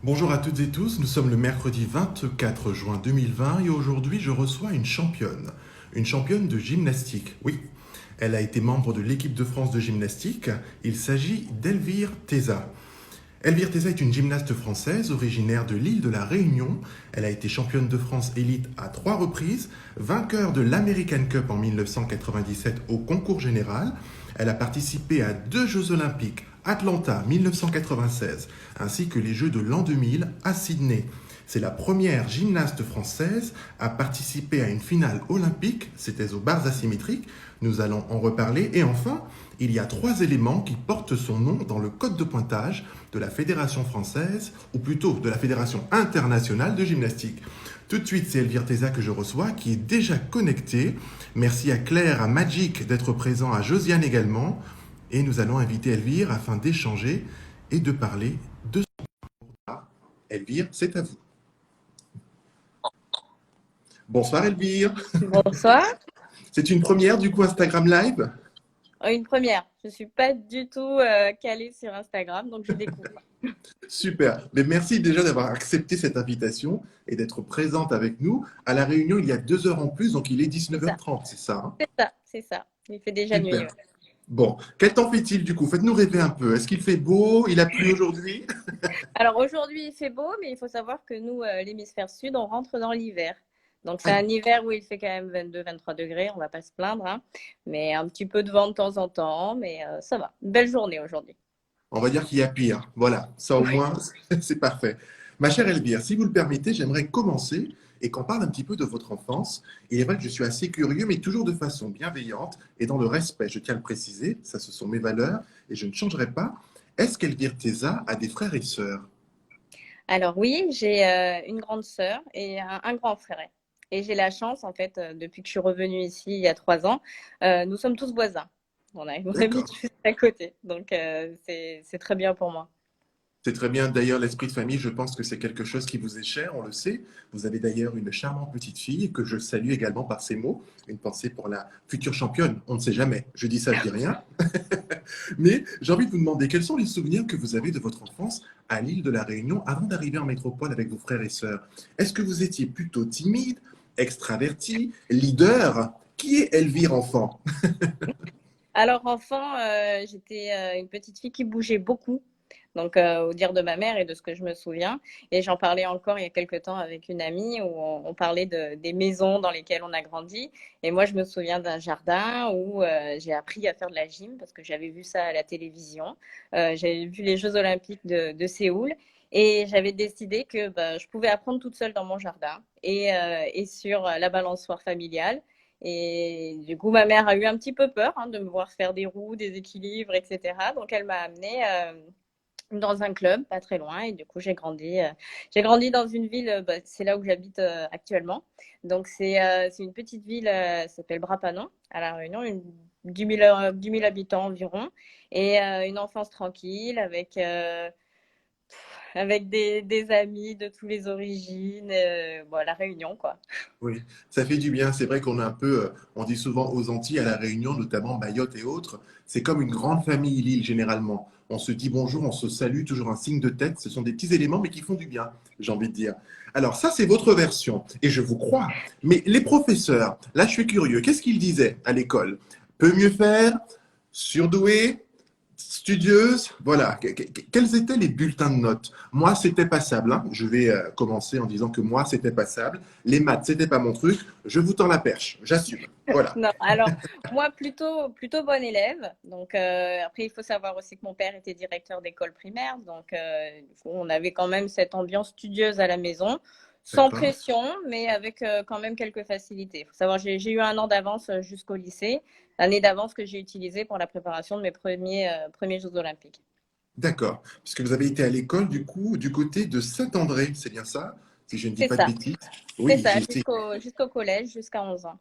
Bonjour à toutes et tous, nous sommes le mercredi 24 juin 2020 et aujourd'hui je reçois une championne de gymnastique. Oui, elle a été membre de l'équipe de France de gymnastique, il s'agit d'Elvire Teza. Elvire Teza est une gymnaste française originaire de l'île de la Réunion. Elle a été championne de France élite à 3 reprises, vainqueur de l'American Cup en 1997 au concours général. Elle a participé à 2 Jeux olympiques, Atlanta 1996, ainsi que les Jeux de l'an 2000 à Sydney. C'est la première gymnaste française à participer à une finale olympique, c'était aux barres asymétriques, nous allons en reparler. Et enfin, il y a 3 éléments qui portent son nom dans le code de pointage de la Fédération française, ou plutôt de la Fédération internationale de gymnastique. Tout de suite, c'est Elvire Teza que je reçois, qui est déjà connectée. Merci à Claire, à Magic d'être présent, à Josiane également. Et nous allons inviter Elvire afin d'échanger et de parler de son parcours. Elvire, c'est à vous. Bonsoir Elvire. Bonsoir. C'est une première du coup Instagram Live. Une première. Je ne suis pas du tout calée sur Instagram, donc je découvre. Super. Mais merci déjà d'avoir accepté cette invitation et d'être présente avec nous. À La Réunion, il y a 2 heures en plus, donc il est C'est ça, 19h30, c'est ça, hein? c'est ça, c'est ça. Il fait déjà nuit. Super. Bon, quel temps fait-il du coup? Faites-nous rêver un peu. Est-ce qu'il fait beau? Il a plu aujourd'hui? Alors aujourd'hui, il fait beau, mais il faut savoir que nous, l'hémisphère sud, on rentre dans l'hiver. Donc c'est Aïe, un hiver où il fait quand même 22-23 degrés, on ne va pas se plaindre, hein. Mais un petit peu de vent de temps en temps, mais ça va. Une belle journée aujourd'hui. on va dire qu'il y a pire. Voilà, ça au moins, c'est parfait. Ma chère Elvire, si vous le permettez, j'aimerais commencer et qu'on parle un petit peu de votre enfance. Il est vrai que je suis assez curieux, mais toujours de façon bienveillante et dans le respect. Je tiens à le préciser, ça ce sont mes valeurs et je ne changerai pas. Est-ce qu'Elvire Teza a des frères et sœurs? Alors oui, j'ai une grande sœur et un grand frère. Et j'ai la chance, en fait, depuis que je suis revenue ici il y a 3 ans, nous sommes tous voisins. On habite D'accord. juste à côté, donc c'est très bien pour moi. C'est très bien. D'ailleurs, l'esprit de famille, je pense que c'est quelque chose qui vous est cher, on le sait. Vous avez d'ailleurs une charmante petite fille que je salue également par ces mots. Une pensée pour la future championne. On ne sait jamais. Je dis ça, je dis rien. Mais j'ai envie de vous demander quels sont les souvenirs que vous avez de votre enfance à l'île de la Réunion avant d'arriver en métropole avec vos frères et sœurs. Est-ce que vous étiez plutôt timide, extraverti, leader? Qui est Elvire enfant? Alors enfant, j'étais une petite fille qui bougeait beaucoup. Donc, au dire de ma mère et de ce que je me souviens. Et j'en parlais encore il y a quelque temps avec une amie où on parlait des maisons dans lesquelles on a grandi. Et moi, je me souviens d'un jardin où j'ai appris à faire de la gym parce que j'avais vu ça à la télévision. J'avais vu les Jeux Olympiques de Séoul. Et j'avais décidé que bah, je pouvais apprendre toute seule dans mon jardin et sur la balançoire familiale. Et du coup, ma mère a eu un petit peu peur de me voir faire des roues, des équilibres, etc. Donc, elle m'a amenée dans un club, pas très loin. Et du coup, j'ai grandi dans une ville, bah, c'est là où j'habite actuellement. Donc, c'est une petite ville, ça s'appelle Brapanon, à La Réunion, 10 000 habitants environ. Et une enfance tranquille avec des amis de toutes les origines. Bon, La Réunion, quoi. Oui, ça fait du bien. C'est vrai qu'on est un peu, on dit souvent aux Antilles, à La Réunion, notamment Mayotte et autres, c'est comme une grande famille, l'île, généralement. On se dit bonjour, on se salue, toujours un signe de tête. Ce sont des petits éléments, mais qui font du bien, j'ai envie de dire. Alors, ça, c'est votre version, et je vous crois. Mais les professeurs, là, je suis curieux, qu'est-ce qu'ils disaient à l'école? Peut mieux faire? Surdoué? Studieuse, voilà. Quels étaient les bulletins de notes? Moi, c'était passable, hein. Je vais commencer en disant que moi, c'était passable. Les maths, c'était pas mon truc. Je vous tends la perche. J'assume. Voilà. Non, alors moi plutôt bonne élève. Donc après il faut savoir aussi que mon père était directeur d'école primaire, donc du coup, on avait quand même cette ambiance studieuse à la maison, sans D'accord. pression, mais avec quand même quelques facilités. Il faut savoir j'ai eu un an d'avance jusqu'au lycée, l'année d'avance que j'ai utilisée pour la préparation de mes premiers Jeux Olympiques. D'accord. Puisque vous avez été à l'école, du coup, du côté de Saint-André, c'est bien ça? Si je ne dis C'est pas de ça, bêtises. c'est Oui, ça, j'ai été. jusqu'au collège, jusqu'à 11 ans.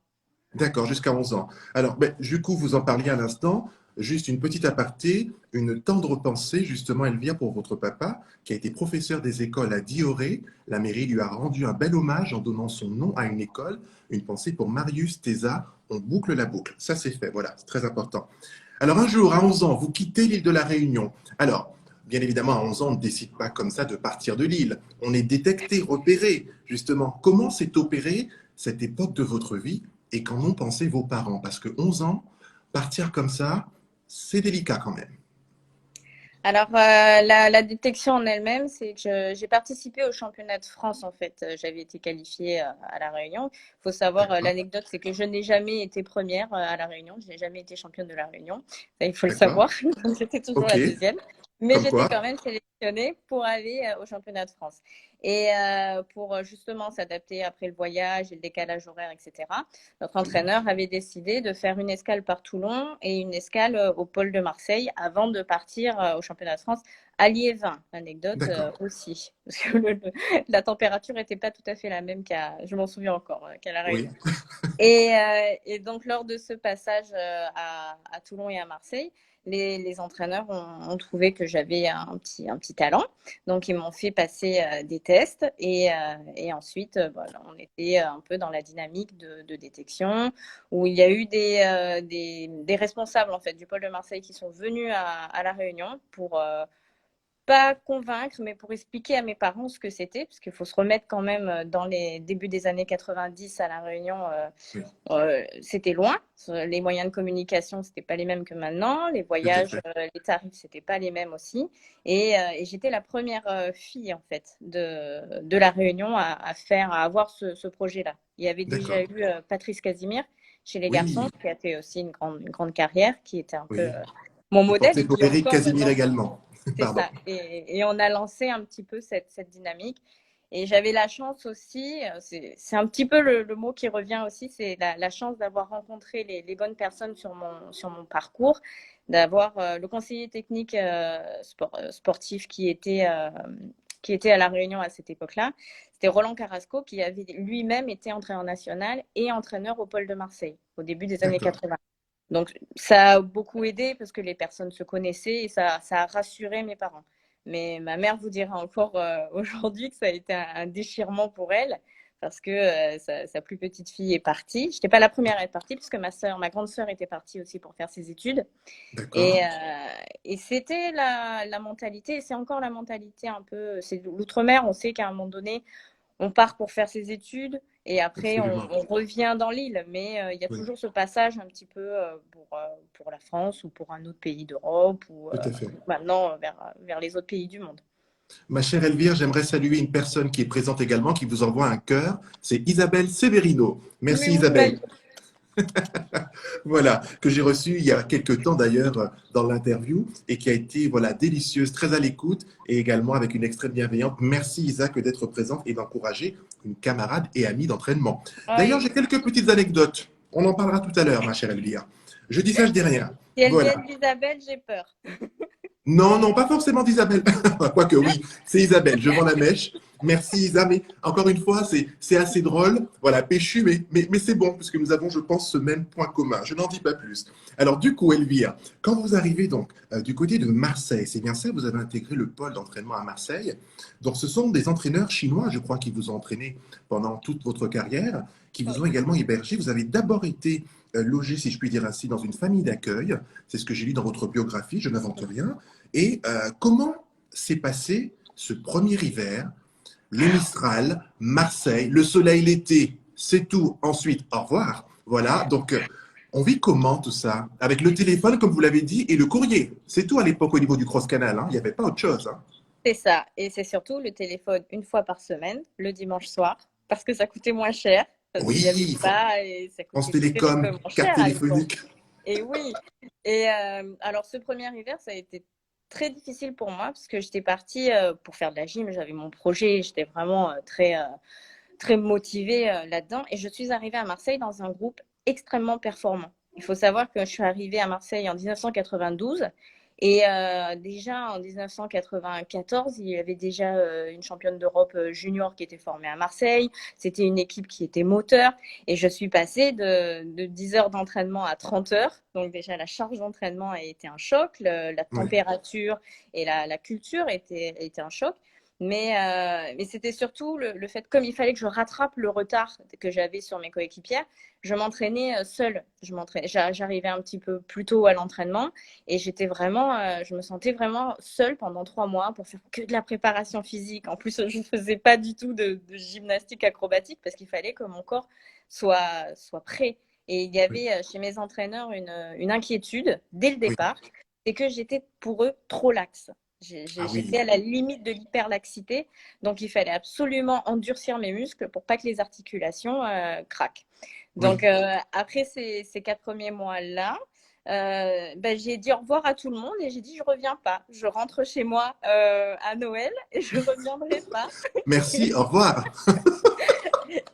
D'accord, jusqu'à 11 ans. Alors, ben, du coup, vous en parliez à l'instant. Juste une petite aparté, une tendre pensée, justement, elle vient pour votre papa, qui a été professeur des écoles à Dioré. La mairie lui a rendu un bel hommage en donnant son nom à une école. Une pensée pour Marius Teza. On boucle la boucle. Ça, c'est fait. Voilà, c'est très important. Alors, un jour, à 11 ans, vous quittez l'île de la Réunion. Alors, bien évidemment, à 11 ans, on ne décide pas comme ça de partir de l'île. On est détecté, repéré, justement. Comment s'est opérée cette époque de votre vie et qu'en ont pensé vos parents? Parce que 11 ans, partir comme ça, c'est délicat quand même. Alors, la détection en elle-même, c'est que j'ai participé au championnat de France, en fait. J'avais été qualifiée à La Réunion. Il faut savoir, D'accord, l'anecdote, c'est que je n'ai jamais été première à La Réunion. Je n'ai jamais été championne de La Réunion. Ça, il faut le d'accord. savoir. Donc, j'étais toujours Ok, la deuxième. Mais comme j'étais quoi. quand même sélectionnée pour aller au championnat de France. Et pour justement s'adapter après le voyage et le décalage horaire, etc., notre Oui, entraîneur avait décidé de faire une escale par Toulon et une escale au pôle de Marseille avant de partir au championnat de France à Liévin. Anecdote d'accord. aussi, parce que la température n'était pas tout à fait la même je m'en souviens encore, qu'à La Oui, Réunion. Et donc, lors de ce passage à Toulon et à Marseille, les entraîneurs ont trouvé que j'avais un petit talent. Donc, ils m'ont fait passer des tests et ensuite, voilà, on était un peu dans la dynamique de détection où il y a eu des responsables en fait, du pôle de Marseille qui sont venus à La Réunion pour pas convaincre, mais pour expliquer à mes parents ce que c'était, parce qu'il faut se remettre quand même dans les débuts des années 90 à La Réunion, oui, c'était loin. Les moyens de communication, c'était pas les mêmes que maintenant. Les tout à voyages, fait. les tarifs, c'était pas les mêmes aussi. Et j'étais la première fille en fait de La Réunion à avoir ce projet-là. Il y avait déjà D'accord. eu Patrice Casimir chez les garçons, Oui, qui a fait aussi une grande carrière, qui était un peu oui. mon Vous modèle portez et pour qui est Eric encore Casimir maintenant. également. C'est Pardon. ça. Et on a lancé un petit peu cette dynamique. Et j'avais la chance aussi, c'est un petit peu le mot qui revient aussi, c'est la chance d'avoir rencontré les bonnes personnes sur mon parcours, d'avoir le conseiller technique sportif qui était à La Réunion à cette époque-là. C'était Roland Carrasco qui avait lui-même été entraîneur national et entraîneur au pôle de Marseille au début des années D'accord. 80. Donc, ça a beaucoup aidé parce que les personnes se connaissaient et ça a rassuré mes parents. Mais ma mère vous dira encore aujourd'hui que ça a été un déchirement pour elle parce que sa plus petite fille est partie. Je n'étais pas la première à être partie puisque ma grande sœur était partie aussi pour faire ses études. D'accord. Et c'était la mentalité, et c'est encore la mentalité un peu, c'est l'outre-mer, on sait qu'à un moment donné, on part pour faire ses études et après Absolument. on revient dans l'île. Mais il y a Oui, toujours ce passage un petit peu pour la France ou pour un autre pays d'Europe ou tout à fait. maintenant vers les autres pays du monde. Ma chère Elvire, j'aimerais saluer une personne qui est présente également, qui vous envoie un cœur. C'est Isabelle Severino. Oui, Merci vous Isabelle. m'avez. Voilà, que j'ai reçue il y a quelques temps d'ailleurs dans l'interview et qui a été voilà, délicieuse, très à l'écoute et également avec une extrême bienveillante. Merci Isaac d'être présente et d'encourager une camarade et amie d'entraînement. Ah, D'ailleurs, et j'ai quelques petites anecdotes. On en parlera tout à l'heure, ma chère Elvire. Je dis ça, je dis rien. si elles Voilà. viennent d'Isabelle, j'ai peur. Non, non, pas forcément d'Isabelle. Quoique oui, c'est Isabelle, je vends la mèche. Merci Isa, mais encore une fois, c'est assez drôle. Voilà, péchu, mais c'est bon, puisque nous avons, je pense, ce même point commun. Je n'en dis pas plus. Alors du coup, Elvire, quand vous arrivez donc du côté de Marseille, c'est bien ça, vous avez intégré le pôle d'entraînement à Marseille. Donc ce sont des entraîneurs chinois, je crois, qui vous ont entraîné pendant toute votre carrière, qui vous Oui. ont également hébergé. Vous avez d'abord été logé, si je puis dire ainsi, dans une famille d'accueil. C'est ce que j'ai lu dans votre biographie, je n'invente rien. Et comment s'est passé ce premier hiver, le Mistral, Marseille, le soleil l'été, c'est tout. Ensuite, au revoir. Voilà, donc on vit comment tout ça? Avec le téléphone, comme vous l'avez dit, et le courrier. C'est tout à l'époque au niveau du cross-canal, hein. Il n'y avait pas autre chose, hein. C'est ça. Et c'est surtout le téléphone une fois par semaine, le dimanche soir, parce que ça coûtait moins cher, parce qu'il n'y avait Oui, pas et ça France coûtait Télécom, terriblement carte cher à l'époque. téléphonique. Et oui. Et alors, ce premier hiver, ça a été très difficile pour moi parce que j'étais partie pour faire de la gym. J'avais mon projet. J'étais vraiment très motivée là-dedans. Et je suis arrivée à Marseille dans un groupe extrêmement performant. Il faut savoir que je suis arrivée à Marseille en 1992. Et déjà en 1994, il y avait déjà une championne d'Europe junior qui était formée à Marseille. C'était une équipe qui était moteur. Et je suis passée de 10 heures d'entraînement à 30 heures. Donc déjà, la charge d'entraînement a été un choc. La Oui, température et la culture était un choc. Mais c'était surtout le fait, comme il fallait que je rattrape le retard que j'avais sur mes coéquipières, je m'entraînais seule. J'arrivais un petit peu plus tôt à l'entraînement et je me sentais vraiment seule pendant 3 mois pour faire que de la préparation physique. En plus, je ne faisais pas du tout de gymnastique acrobatique parce qu'il fallait que mon corps soit prêt. Et il y Oui, avait chez mes entraîneurs une inquiétude dès le oui. départ, c'est que j'étais pour eux trop laxe. Ah J'étais à oui, la limite de l'hyperlaxité, donc il fallait absolument endurcir mes muscles pour pas que les articulations craquent. Donc oui. après ces 4 premiers mois-là, ben, j'ai dit au revoir à tout le monde et j'ai dit je reviens pas. Je rentre chez moi à Noël et je reviendrai pas. Merci, au revoir.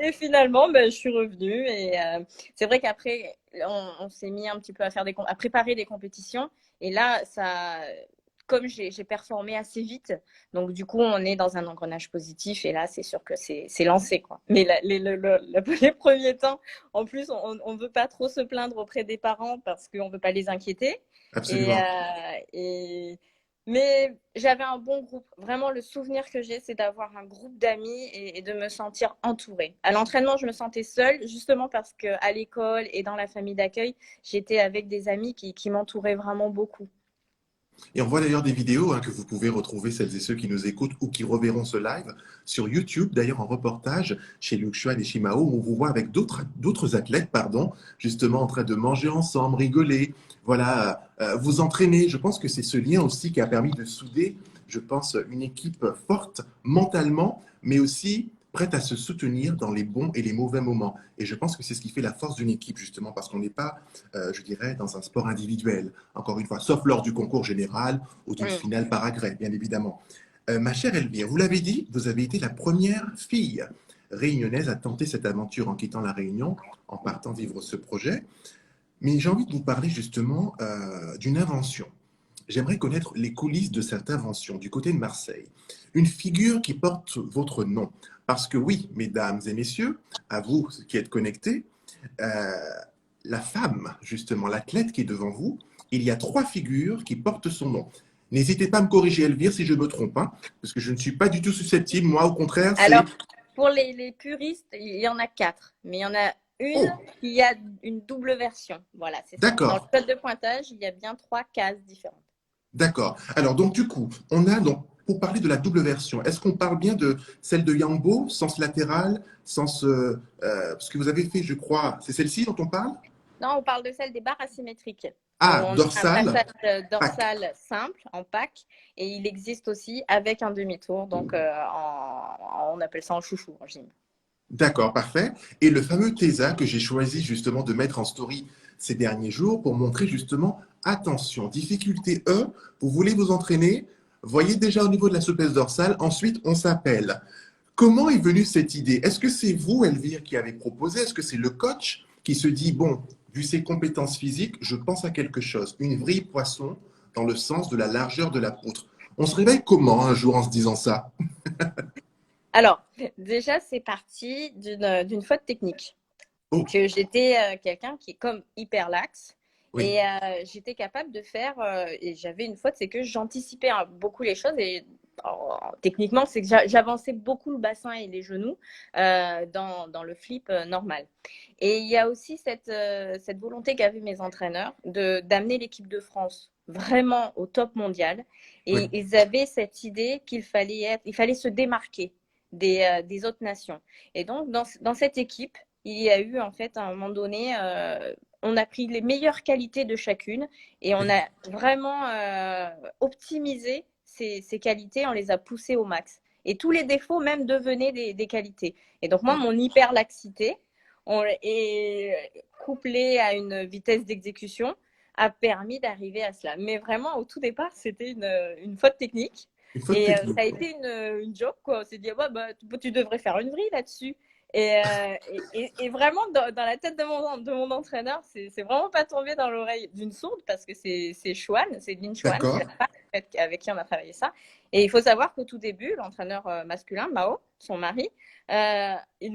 Et finalement, ben, je suis revenue et c'est vrai qu'après on s'est mis un petit peu à préparer des compétitions et là comme j'ai performé assez vite, donc du coup on est dans un engrenage positif et là c'est sûr que c'est lancé quoi. Mais les premiers temps, en plus on veut pas trop se plaindre auprès des parents parce qu'on veut pas les inquiéter et, Absolument. et mais j'avais un bon groupe. Vraiment, le souvenir que j'ai, c'est d'avoir un groupe d'amis et de me sentir entourée. À l'entraînement, je me sentais seule, justement parce qu'à l'école et dans la famille d'accueil, j'étais avec des amis qui m'entouraient vraiment beaucoup. Et on voit d'ailleurs des vidéos que vous pouvez retrouver, celles et ceux qui nous écoutent ou qui reverront ce live, sur YouTube, d'ailleurs en reportage chez Luke Chuan et Shimao, où on vous voit avec d'autres athlètes, pardon, justement en train de manger ensemble, rigoler, voilà, vous entraîner. Je pense que c'est ce lien aussi qui a permis de souder, je pense, une équipe forte mentalement, mais aussi prête à se soutenir dans les bons et les mauvais moments. Et je pense que c'est ce qui fait la force d'une équipe, justement, parce qu'on n'est pas, je dirais, dans un sport individuel encore une fois, sauf lors du concours général ou d'une Mm. finale par agrès, bien évidemment. Ma chère Elvire, vous l'avez dit, vous avez été la première fille réunionnaise à tenter cette aventure en quittant la Réunion, en partant vivre ce projet. Mais j'ai envie de vous parler justement d'une invention. J'aimerais connaître les coulisses de cette invention du côté de Marseille. Une figure qui porte votre nom. Parce que oui, mesdames et messieurs, à vous qui êtes connectés, euh, la femme, justement, l'athlète qui est devant vous, il y a 3 figures qui portent son nom. N'hésitez pas à me corriger, Elvire, si je me trompe, hein, parce que je ne suis pas du tout susceptible. Moi, au contraire, c'est... Alors, pour les puristes, il y en a 4, mais il y en a une Oh, qui a une double version. Voilà, c'est ça. Dans le d'accord, code de pointage, il y a bien 3 cases différentes. d'accord. Alors, donc, du coup, on a, donc, pour parler de la double version, est-ce qu'on parle bien de celle de Yambo, sens latéral, sens... parce que vous avez fait, je crois, c'est celle-ci dont on parle? Non, on parle de celle des barres asymétriques, où Ah, on a un dorsal, passage pack. dorsal simple en pack, et il existe aussi avec un demi-tour, donc on appelle ça en chouchou en gym. D'accord, parfait. Et le fameux TESA que j'ai choisi justement de mettre en story ces derniers jours pour montrer justement, attention, difficulté E, vous voulez vous entraîner, voyez déjà au niveau de la souplesse dorsale, ensuite on s'appelle. Comment est venue cette idée? Est-ce que c'est vous, Elvire, qui avez proposé? Est-ce que c'est le coach qui se dit, bon, vu ses compétences physiques, je pense à quelque chose, une vrille poisson dans le sens de la largeur de la poutre. On se réveille comment un jour en se disant ça? Alors, déjà, c'est parti d'une faute technique. Oh, Que j'étais quelqu'un qui est comme hyper laxe oui, et j'étais capable de faire et j'avais une faute, c'est que j'anticipais beaucoup les choses et techniquement c'est que j'avançais beaucoup le bassin et les genoux dans le flip normal. Et il y a aussi cette volonté qu'avaient mes entraîneurs d'amener l'équipe de France vraiment au top mondial et oui, ils avaient cette idée il fallait se démarquer des autres nations. Et donc dans cette équipe il y a eu en fait à un moment donné, on a pris les meilleures qualités de chacune et on oui. a vraiment optimisé ces qualités, on les a poussées au max. Et tous les défauts même devenaient des qualités. Et donc moi, mon hyperlaxité est couplée à une vitesse d'exécution a permis d'arriver à cela. Mais vraiment, au tout départ, c'était une faute technique. Une faute Et ça technique. a été une joke, quoi. On s'est dit, ouais, bah, tu devrais faire une vrille là-dessus. Et vraiment, dans la tête de mon entraîneur, c'est vraiment pas tombé dans l'oreille d'une sourde parce que c'est Chouane, c'est Lin Chouane, c'est D'accord. la femme en fait, avec qui on a travaillé ça. Et il faut savoir qu'au tout début, l'entraîneur masculin, Mao, son mari, quand il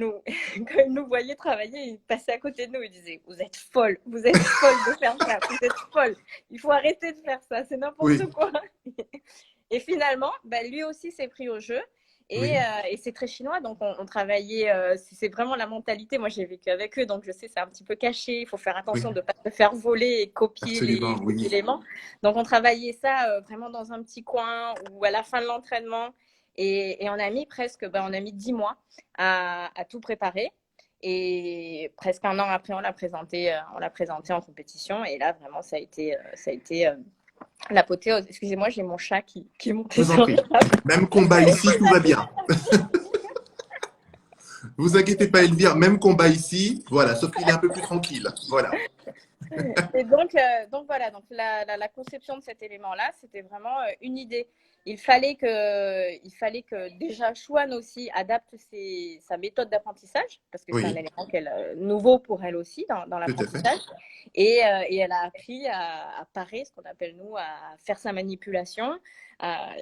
nous voyait travailler, il passait à côté de nous, il disait vous êtes folle de faire ça, vous êtes folle, il faut arrêter de faire ça, c'est Oui, n'importe quoi. Et finalement, bah, lui aussi s'est pris au jeu. Et, Oui, et c'est très chinois, donc on travaillait, c'est vraiment la mentalité. Moi, j'ai vécu avec eux, donc je sais, c'est un petit peu caché. Il faut faire oui, attention de ne pas se faire voler et copier absolument, les oui. éléments. Donc, on travaillait ça vraiment dans un petit coin ou à la fin de l'entraînement. Et on a mis presque, ben, on a mis 10 mois à tout préparer. Et presque un an après, on l'a présenté en compétition. Et là, vraiment, ça a été l'apothéose. Excusez-moi, j'ai mon chat qui est monté Je vous en sur la prie. table. Même combat ici, tout va bien. Vous inquiétez pas, Elvire, même combat ici. Voilà, sauf qu'il est un peu plus tranquille. Voilà. Et donc voilà, donc la conception de cet élément-là, c'était vraiment une idée. Il fallait que déjà Chouane aussi adapte sa méthode d'apprentissage, parce que c'est un Oui, élément nouveau pour elle aussi dans tout à fait. l'apprentissage. Et elle a appris à parer, ce qu'on appelle nous, à faire sa manipulation.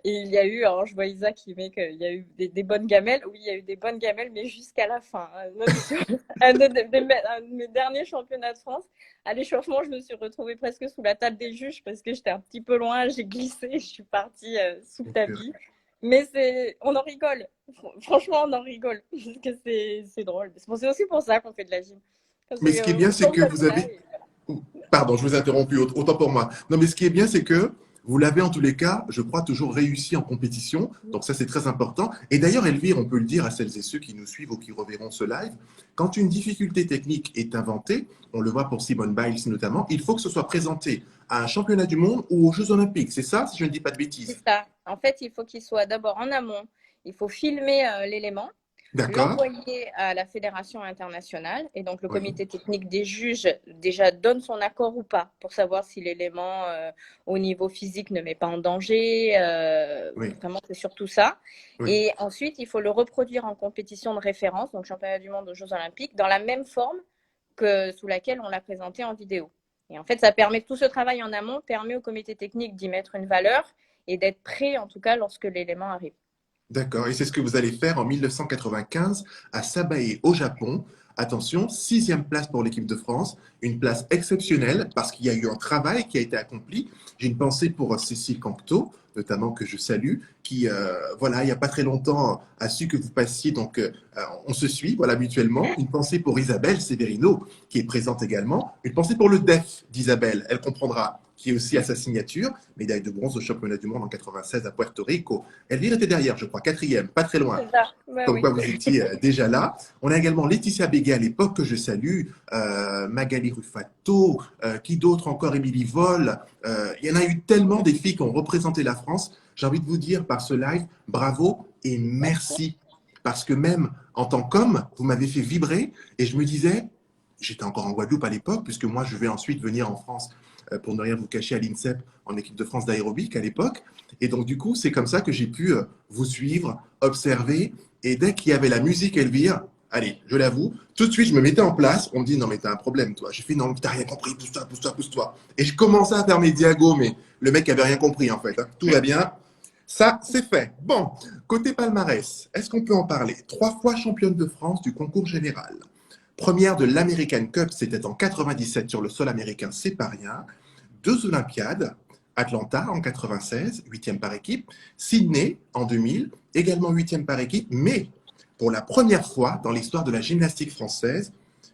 Et il y a eu, alors je vois Isa qui met qu'il y a eu des bonnes gamelles. Oui, il y a eu des bonnes gamelles, mais jusqu'à la fin. Un de mes derniers championnats de France, à l'échauffement, je me suis retrouvée presque sous la table des juges parce que j'étais un petit peu loin, j'ai glissé, je suis partie sous le tapis. Mais on en rigole. Franchement, on en rigole parce que c'est drôle. C'est aussi pour ça qu'on fait de la gym. Parce Mais ce qui est bien, on c'est tombe que comme vous ça. avez Pardon, je vous ai interrompu, autant pour moi. Non, mais ce qui est bien, c'est que vous l'avez en tous les cas, je crois, toujours réussi en compétition. Donc ça, c'est très important. Et d'ailleurs, Elvire, on peut le dire à celles et ceux qui nous suivent ou qui reverront ce live, quand une difficulté technique est inventée, on le voit pour Simone Biles notamment, il faut que ce soit présenté à un championnat du monde ou aux Jeux Olympiques. C'est ça, si je ne dis pas de C'est bêtises. ça. En fait, il faut qu'il soit d'abord en amont. Il faut filmer l'élément, D'accord? l'envoyer à la fédération internationale. Et donc, le Oui, comité technique des juges déjà donne son accord ou pas pour savoir si l'élément au niveau physique ne met pas en danger. oui, Vraiment, c'est surtout ça. oui. Et ensuite, il faut le reproduire en compétition de référence, donc championnat du monde aux Jeux Olympiques, dans la même forme que sous laquelle on l'a présenté en vidéo. Et en fait, ça permet, tout ce travail en amont permet au comité technique d'y mettre une valeur et d'être prêt, en tout cas, lorsque l'élément arrive. D'accord. Et c'est ce que vous allez faire en 1995 à Sabae, au Japon. Attention, sixième place pour l'équipe de France, une place exceptionnelle parce qu'il y a eu un travail qui a été accompli. J'ai une pensée pour Cécile Cancto, notamment que je salue, qui, voilà, il n'y a pas très longtemps, a su que vous passiez, donc on se suit, voilà, mutuellement. Une pensée pour Isabelle Severino, qui est présente également. Une pensée pour le DEF d'Isabelle, elle comprendra, qui est aussi à sa signature, médaille de bronze au championnat du monde en 96 à Puerto Rico. Elvire était derrière, je crois, quatrième, pas très loin. C'est ça. Bah Comme oui. quoi vous étiez déjà là. On a également Laetitia Béguet à l'époque, que je salue, Magali Rufato, qui d'autre encore, Émilie Vol. Il y en a eu tellement des filles qui ont représenté la France. J'ai envie de vous dire par ce live, bravo et merci. Parce que même en tant qu'homme, vous m'avez fait vibrer et je me disais, j'étais encore en Guadeloupe à l'époque, puisque moi je vais ensuite venir en France pour ne rien vous cacher à l'INSEP en équipe de France d'aérobic à l'époque. Et donc du coup, c'est comme ça que j'ai pu vous suivre, observer. Et dès qu'il y avait la musique Elvire, allez, je l'avoue, tout de suite je me mettais en place. On me dit non mais t'as un problème toi. J'ai fait non, t'as rien compris, pousse-toi, pousse-toi, pousse-toi. Et je commençais à faire mes diagos, mais le mec avait rien compris en fait. Hein. Tout va bien. Ça, c'est fait. Bon, côté palmarès, est-ce qu'on peut en parler? 3 fois championne de France du concours général. Première de l'American Cup, c'était en 97 sur le sol américain, c'est pas rien. 2 Olympiades, Atlanta en 96, huitième par équipe, Sydney en 2000, également huitième par équipe, mais pour la première fois dans l'histoire de la gymnastique française,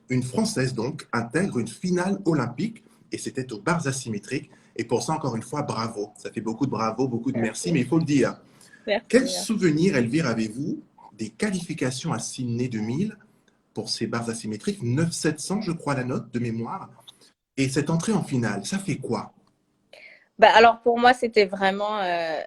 une Française donc intègre une finale olympique et c'était aux barres asymétriques. Et pour ça, encore une fois, bravo. Ça fait beaucoup de bravo, beaucoup de merci, Merci. mais il faut le dire. Quel Merci. souvenir, Elvire, avez-vous des qualifications à Sydney 2000 pour ces barres asymétriques? 9,700, je crois, la note de mémoire. Et cette entrée en finale, ça fait quoi? Bah, alors pour moi, c'était vraiment,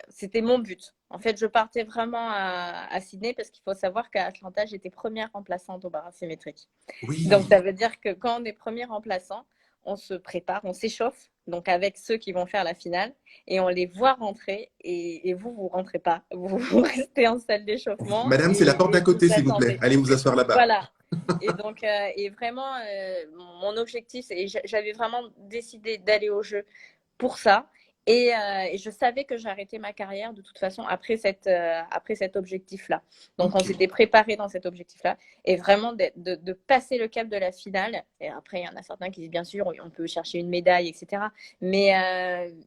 c'était mon but. En fait, je partais vraiment à Sydney parce qu'il faut savoir qu'à Atlanta, j'étais première remplaçante au bar asymétrique. Donc, Oui, ça veut dire que quand on est premier remplaçant, on se prépare, on s'échauffe, donc avec ceux qui vont faire la finale, et on les voit rentrer, et vous, vous rentrez pas. Vous restez en salle d'échauffement madame, c'est la porte d'à et vous côté, s'il vous plaît. attendez. Allez vous asseoir là-bas. Voilà. Et donc, et vraiment, mon objectif, et j'avais vraiment décidé d'aller au jeu pour ça. Et je savais que j'arrêtais ma carrière de toute façon après cet objectif-là. Donc, on Ok, s'était préparé dans cet objectif-là. Et vraiment, de passer le cap de la finale. Et après, il y en a certains qui disent, bien sûr, on peut chercher une médaille, etc. Mais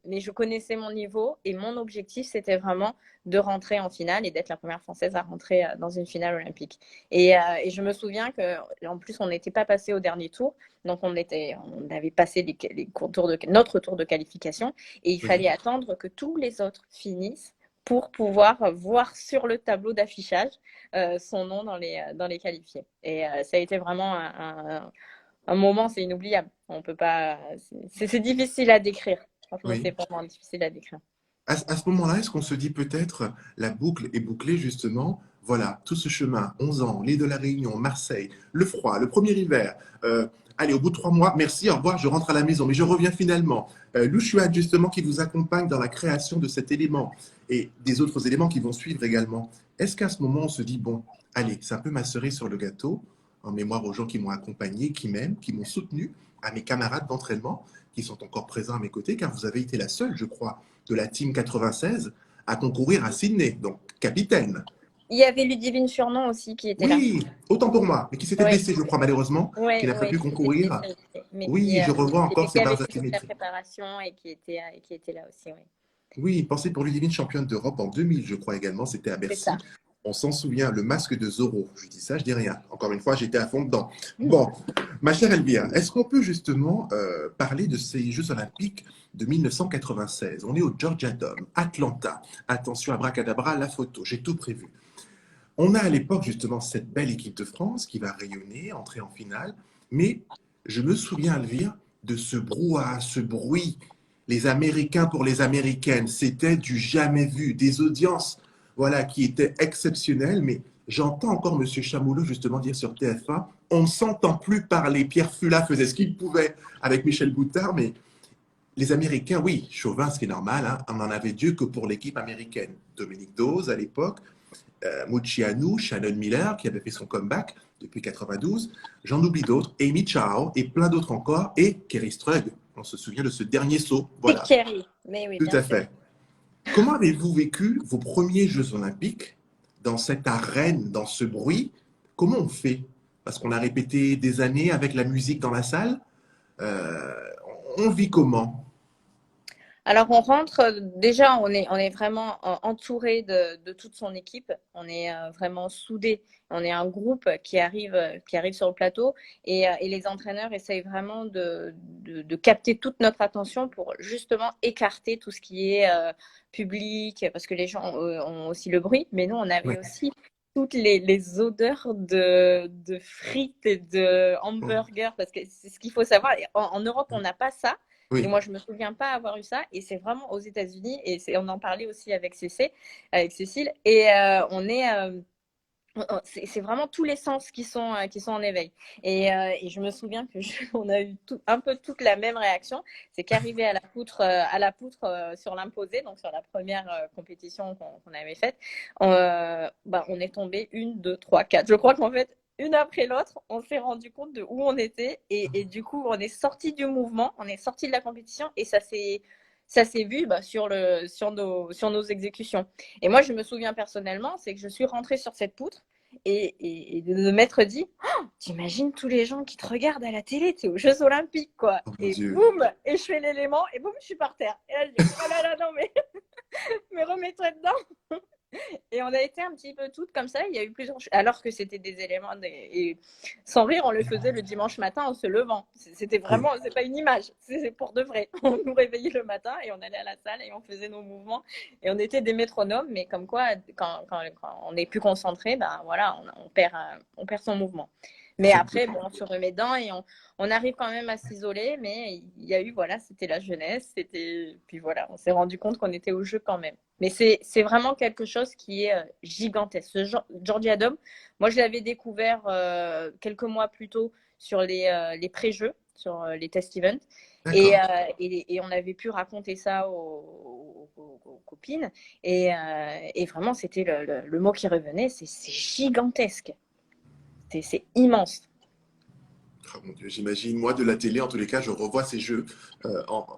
je connaissais mon niveau et mon objectif, c'était vraiment de rentrer en finale et d'être la première Française à rentrer dans une finale olympique. Et je me souviens qu'en plus, on n'était pas passé au dernier tour. Donc, on avait passé les contours notre tour de qualification. Et il oui. fallait attendre que tous les autres finissent pour pouvoir voir sur le tableau d'affichage son nom dans les qualifiés. Et ça a été vraiment un moment, c'est inoubliable. On peut pas, c'est difficile à décrire. Franchement, Oui. c'est vraiment difficile à décrire. À ce moment-là, est-ce qu'on se dit peut-être la boucle est bouclée justement? Voilà, tout ce chemin, 11 ans, l'île de la Réunion, Marseille, le froid, le premier hiver. Allez, au bout de 3 mois, merci, au revoir, je rentre à la maison, mais je reviens finalement. L'Ushuaï, justement, qui vous accompagne dans la création de cet élément et des autres éléments qui vont suivre également. Est-ce qu'à ce moment, on se dit, bon, allez, c'est un peu ma cerise sur le gâteau, en mémoire aux gens qui m'ont accompagné, qui m'aiment, qui m'ont soutenu, à mes camarades d'entraînement, qui sont encore présents à mes côtés, car vous avez été la seule, je crois, de la Team 96 à concourir à Sydney, donc capitaine. Il y avait Ludivine Furnon aussi qui était là. Oui, autant pour moi, mais qui s'était Oui, blessé, je crois, malheureusement, qui oui, n'a pas oui, pu qui s'était concourir. blessée, mais Oui, je revois encore ces qui avait barres suivi la asymétriques. préparation et qui était là aussi. Oui. Oui, pensez pour Ludivine championne d'Europe en 2000, je crois également, c'était à C'est ça. Bercy. On s'en souvient, le masque de Zorro. Je dis ça, je dis rien. Encore une fois, j'étais à fond dedans. Bon, ma chère Elvire, est-ce qu'on peut justement parler de ces Jeux Olympiques de 1996? On est au Georgia Dome, Atlanta. Attention, abracadabra, la photo, j'ai tout prévu. On a à l'époque justement cette belle équipe de France qui va rayonner, entrer en finale, mais je me souviens, Elvire, de ce brouhaha, ce bruit. Les Américains pour les Américaines, c'était du jamais vu, des audiences voilà, qui étaient exceptionnelles, mais j'entends encore M. Chamoulot justement dire sur TF1, on ne s'entend plus parler. Pierre Fula faisait ce qu'il pouvait avec Michel Boutard, mais les Américains, oui, chauvin, ce qui est normal, hein, on n'en avait Dieu que pour l'équipe américaine. Dominique Dawes à l'époque, Mochianou, Shannon Miller, qui avait fait son comeback depuis 92, j'en oublie d'autres, Amy Chow et plein d'autres encore, et Kerry Strug. On se souvient de ce dernier saut. C'est Voilà, Kerry, mais oui, tout bien à sûr. fait. Comment avez-vous vécu vos premiers Jeux Olympiques dans cette arène, dans ce bruit? Comment on fait? Parce qu'on a répété des années avec la musique dans la salle. Euh, on vit comment? Alors on rentre, déjà on est vraiment entouré de toute son équipe, on est vraiment soudés, on est un groupe qui arrive sur le plateau et les entraîneurs essayent vraiment de capter toute notre attention pour justement écarter tout ce qui est public, parce que les gens ont aussi le bruit, mais nous on avait Ouais. aussi toutes les odeurs de frites et de hamburgers, parce que c'est ce qu'il faut savoir, en Europe on n'a pas ça. Et Oui, moi, je me souviens pas avoir eu ça. Et c'est vraiment aux États-Unis. Et on en parlait aussi avec avec Cécile. Et c'est vraiment tous les sens qui sont en éveil. Et je me souviens que on a eu un peu toute la même réaction. C'est qu'arrivé à la poutre sur l'imposé, donc sur la première compétition qu'on avait faite, on est tombé une, deux, trois, quatre. Je crois qu'en fait, une après l'autre, on s'est rendu compte de où on était et du coup, on est sorti du mouvement, on est sorti de la compétition et ça s'est vu sur nos exécutions. Et moi, je me souviens personnellement, c'est que je suis rentrée sur cette poutre et de m'être dit, oh, t'imagines tous les gens qui te regardent à la télé, t'es aux Jeux Olympiques, quoi. oh mon Et Dieu. boum, et je fais l'élément et boum, je suis par terre. Et là, je dis, oh là là, non, mais, mais remets-toi dedans. Et on a été un petit peu toutes comme ça. Il y a eu plusieurs, alors que c'était des éléments. Et sans rire, on le faisait le dimanche matin en se levant. C'était Oui, vraiment, c'est pas une image, c'est pour de vrai. On nous réveillait le matin et on allait à la salle et on faisait nos mouvements. Et on était des métronomes, mais comme quoi, quand on est plus concentré, ben voilà, on perd son mouvement. Mais après, bon, on se remet dedans et on arrive quand même à s'isoler, mais il y a eu, voilà, c'était la jeunesse, puis voilà, on s'est rendu compte qu'on était au jeu quand même. Mais c'est vraiment quelque chose qui est gigantesque. Georgia Dome, moi je l'avais découvert quelques mois plus tôt sur les pré-jeux, sur les test events. d'accord. Et on avait pu raconter ça aux copines. Et vraiment, c'était le mot qui revenait, c'est gigantesque. C'est immense. Oh mon Dieu, j'imagine, moi de la télé, en tous les cas, je revois ces jeux.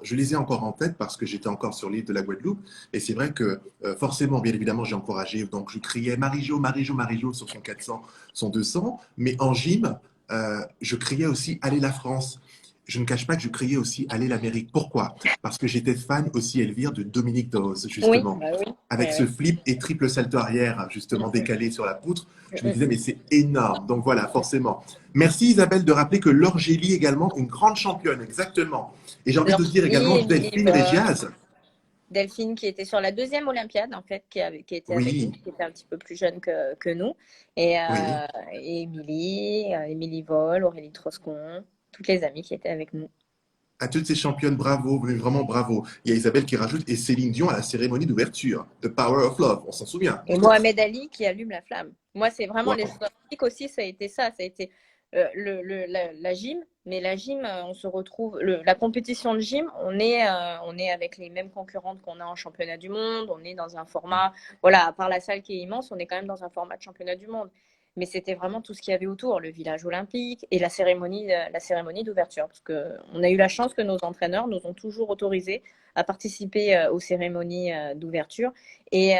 Je les ai encore en tête parce que j'étais encore sur l'île de la Guadeloupe. Et c'est vrai que forcément, bien évidemment, j'ai encouragé. Donc je criais Marie-Jo, Marie-Jo, Marie-Jo sur son 400, son 200. Mais en gym, je criais aussi Allez la France. Je ne cache pas que je criais aussi Allez l'Amérique. Pourquoi? Parce que j'étais fan aussi, Elvire, de Dominique Dawes, Oui, justement. bah oui. Avec Ouais, ce ouais. flip et triple salto arrière, justement Mm, décalé sur la poutre. mm, Je me mm, disais, mais c'est énorme. Donc voilà, mm. forcément. Merci Isabelle de rappeler que Laure Gély également, une grande championne, exactement. Et j'ai envie de dire Georgie, également Émilie Delphine Paul, Régiaz. Delphine qui était sur la deuxième Olympiade, en fait, qui était avec nous, Oui, qui était un petit peu plus jeune que nous. Et, oui. et Émilie, Émilie Vol, Aurélie Troscon, toutes les amies qui étaient avec nous. À toutes ces championnes, bravo, vraiment bravo. Il y a Isabelle qui rajoute et Céline Dion à la cérémonie d'ouverture, The Power of Love, on s'en souvient, Et Mohamed Ali qui allume la flamme. Moi, c'est vraiment les Jeux Wow. Olympiques aussi, ça a été ça. Ça a été la gym. Mais la gym, on se retrouve. La compétition de gym, on est avec les mêmes concurrentes qu'on a en championnat du monde. On est dans un format. Voilà, à part la salle qui est immense, on est quand même dans un format de championnat du monde. Mais c'était vraiment tout ce qu'il y avait autour, le village olympique et la cérémonie d'ouverture. Parce qu'on a eu la chance que nos entraîneurs nous ont toujours autorisés à participer aux cérémonies d'ouverture. Et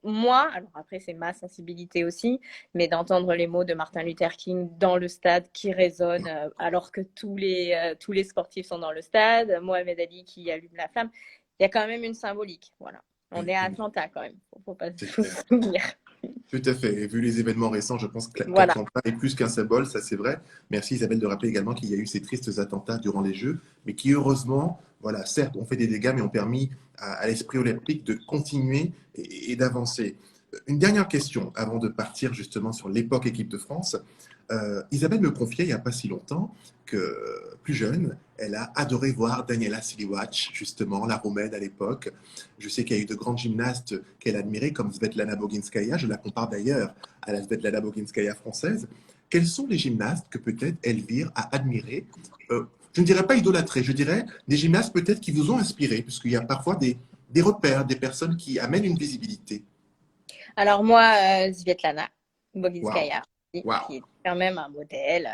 moi, alors après c'est ma sensibilité aussi, mais d'entendre les mots de Martin Luther King dans le stade qui résonnent alors que tous les sportifs sont dans le stade, Mohamed Ali qui allume la flamme, il y a quand même une symbolique. Voilà. On est à Atlanta quand même, faut pas C'est faut se clair. souvenir. Tout à fait. Et vu les événements récents, je pense Voilà. qu'Atlanta est plus qu'un symbole, ça c'est vrai. Merci Isabelle de rappeler également qu'il y a eu ces tristes attentats durant les Jeux, mais qui heureusement, voilà, certes, ont fait des dégâts, mais ont permis à l'esprit olympique de continuer et d'avancer. Une dernière question avant de partir justement sur l'époque équipe de France. Isabelle me confiait il n'y a pas si longtemps que, plus jeune, elle a adoré voir Daniela Siliwacz, justement, la Roumaine à l'époque. Je sais qu'il y a eu de grandes gymnastes qu'elle admirait, comme Svetlana Boginskaya. Je la compare d'ailleurs à la Svetlana Boginskaya française. Quels sont les gymnastes que peut-être Elvire a admirés je ne dirais pas idolâtrés, je dirais des gymnastes peut-être qui vous ont inspiré, puisqu'il y a parfois des repères, des personnes qui amènent une visibilité. Alors moi, Svetlana Waouh, Boginskaya, waouh. qui est quand même un modèle.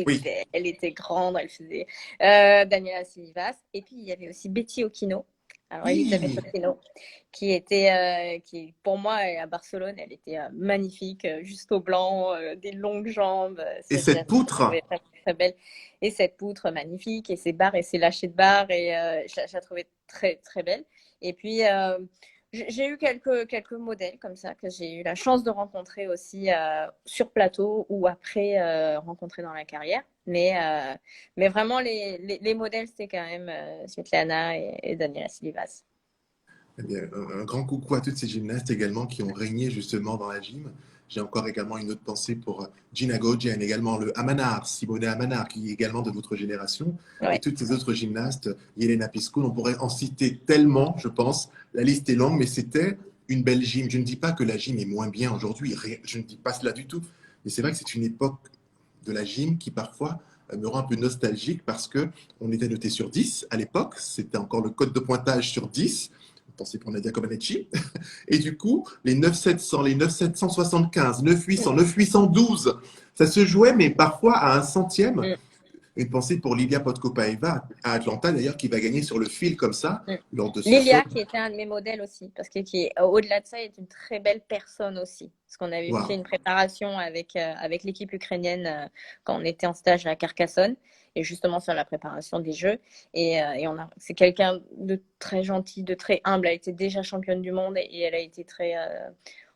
Oui. Elle était grande, elle faisait Daniela Silvas. Et puis il y avait aussi Betty Okino. Alors Elisabeth Oui. Okino, qui était, qui pour moi à Barcelone, elle était magnifique, juste au blanc, des longues jambes. Et Je cette la poutre, trouvais très, très belle. Et cette poutre magnifique, et ses barres et ses lâchers de barres, et je la trouvais très très belle. Et puis j'ai eu quelques modèles comme ça que j'ai eu la chance de rencontrer aussi sur plateau ou après rencontrer dans la carrière. Mais vraiment, les modèles, c'était quand même Svetlana et Daniela Silvas. eh bien, un grand coucou à toutes ces gymnastes également qui ont régné justement dans la gym. J'ai encore également une autre pensée pour Gina Gogian, également le Amanar, Simone Amanar, qui est également de votre génération, et Ouais. toutes ces autres gymnastes, Yelena Piscoul, on pourrait en citer tellement, je pense. La liste est longue, mais c'était une belle gym. Je ne dis pas que la gym est moins bien aujourd'hui, je ne dis pas cela du tout, mais c'est vrai que c'est une époque de la gym qui parfois me rend un peu nostalgique parce que on était noté sur 10 à l'époque, c'était encore le code de pointage sur 10. Pensez pour Nadia Comaneci. Et du coup, les 9700, les 9775, 9800, 9812, ça se jouait, mais parfois à un centième. Mm, Une pensée pour Lilia Podkopaeva à Atlanta, d'ailleurs, qui va gagner sur le fil comme ça, mm. lors de ce saut. Lilia, qui était un de mes modèles aussi, parce que qui est, au-delà de ça, est une très belle personne aussi. Parce qu'on avait fait Waouh, une préparation avec l'équipe ukrainienne quand on était en stage à Carcassonne, et justement sur la préparation des Jeux. C'est quelqu'un de très gentil, de très humble. Elle était déjà championne du monde et elle a été très.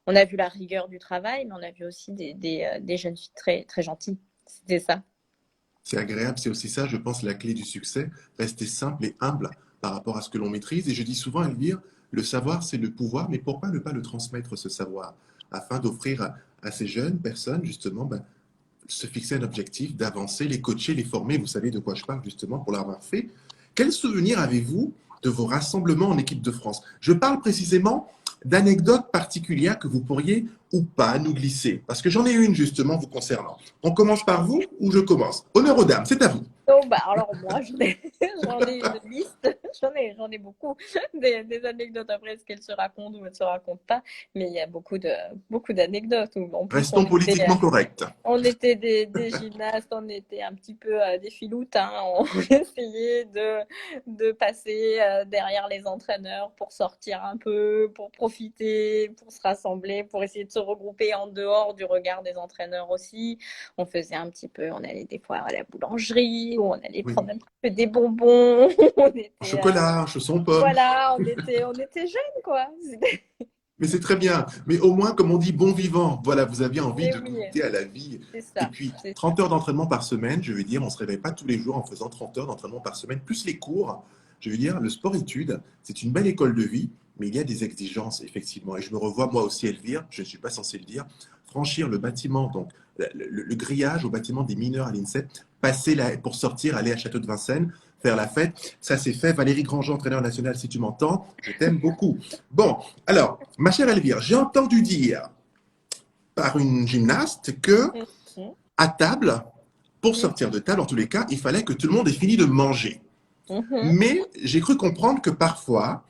On a vu la rigueur du travail, mais on a vu aussi des jeunes filles très, très gentilles. C'était ça. c'est agréable, c'est aussi ça, je pense, la clé du succès, rester simple et humble par rapport à ce que l'on maîtrise. Et je dis souvent à Elvire, le savoir, c'est le pouvoir, mais pourquoi ne pas le transmettre, ce savoir, afin d'offrir à ces jeunes personnes, justement, ben, se fixer un objectif, d'avancer, les coacher, les former. Vous savez de quoi je parle justement pour l'avoir fait. Quel souvenir avez-vous de vos rassemblements en équipe de France? Je parle précisément d'anecdotes particulières que vous pourriez ou pas nous glisser. Parce que j'en ai une justement vous concernant. On commence par vous ou je commence? Honneur aux dames, c'est à vous. Donc, bah, alors moi, j'en ai une liste, j'en ai beaucoup, des anecdotes. Après, est-ce qu'elles se racontent ou elles ne se racontent pas? Mais il y a beaucoup d'anecdotes où, en plus, Restons politiquement corrects. on était des gymnastes, on était un petit peu des filoutes, hein. On essayait de passer derrière les entraîneurs pour sortir un peu, pour profiter, pour se rassembler, pour essayer de se regrouper en dehors du regard des entraîneurs aussi. On faisait un petit peu, on allait des fois à la boulangerie, ou on allait Oui. prendre un petit peu des bonbons. On était, Chocolat, chausson pomme. voilà, on était jeunes, quoi. Mais c'est très bien. Mais au moins, comme on dit, bon vivant. Voilà, vous aviez envie Mais de oui, goûter à la vie. c'est Et ça, puis, c'est ça. 30 heures d'entraînement par semaine, je veux dire, on ne se réveille pas tous les jours en faisant 30 heures d'entraînement par semaine, plus les cours. Je veux dire, le sport-études, c'est une belle école de vie, mais il y a des exigences, effectivement. Et je me revois, moi aussi, Elvire, je ne suis pas censé le dire, franchir le bâtiment, donc le grillage au bâtiment des mineurs à l'INSEP, passer là pour sortir, aller à Château de Vincennes, faire la fête. Ça, c'est fait. Valérie Grandjean, entraîneur national, si tu m'entends, je t'aime beaucoup. Bon, alors, ma chère Elvire, j'ai entendu dire par une gymnaste que Mhm, à table, pour mhm, sortir de table, en tous les cas, il fallait que tout le monde ait fini de manger. mhm. Mais j'ai cru comprendre que parfois,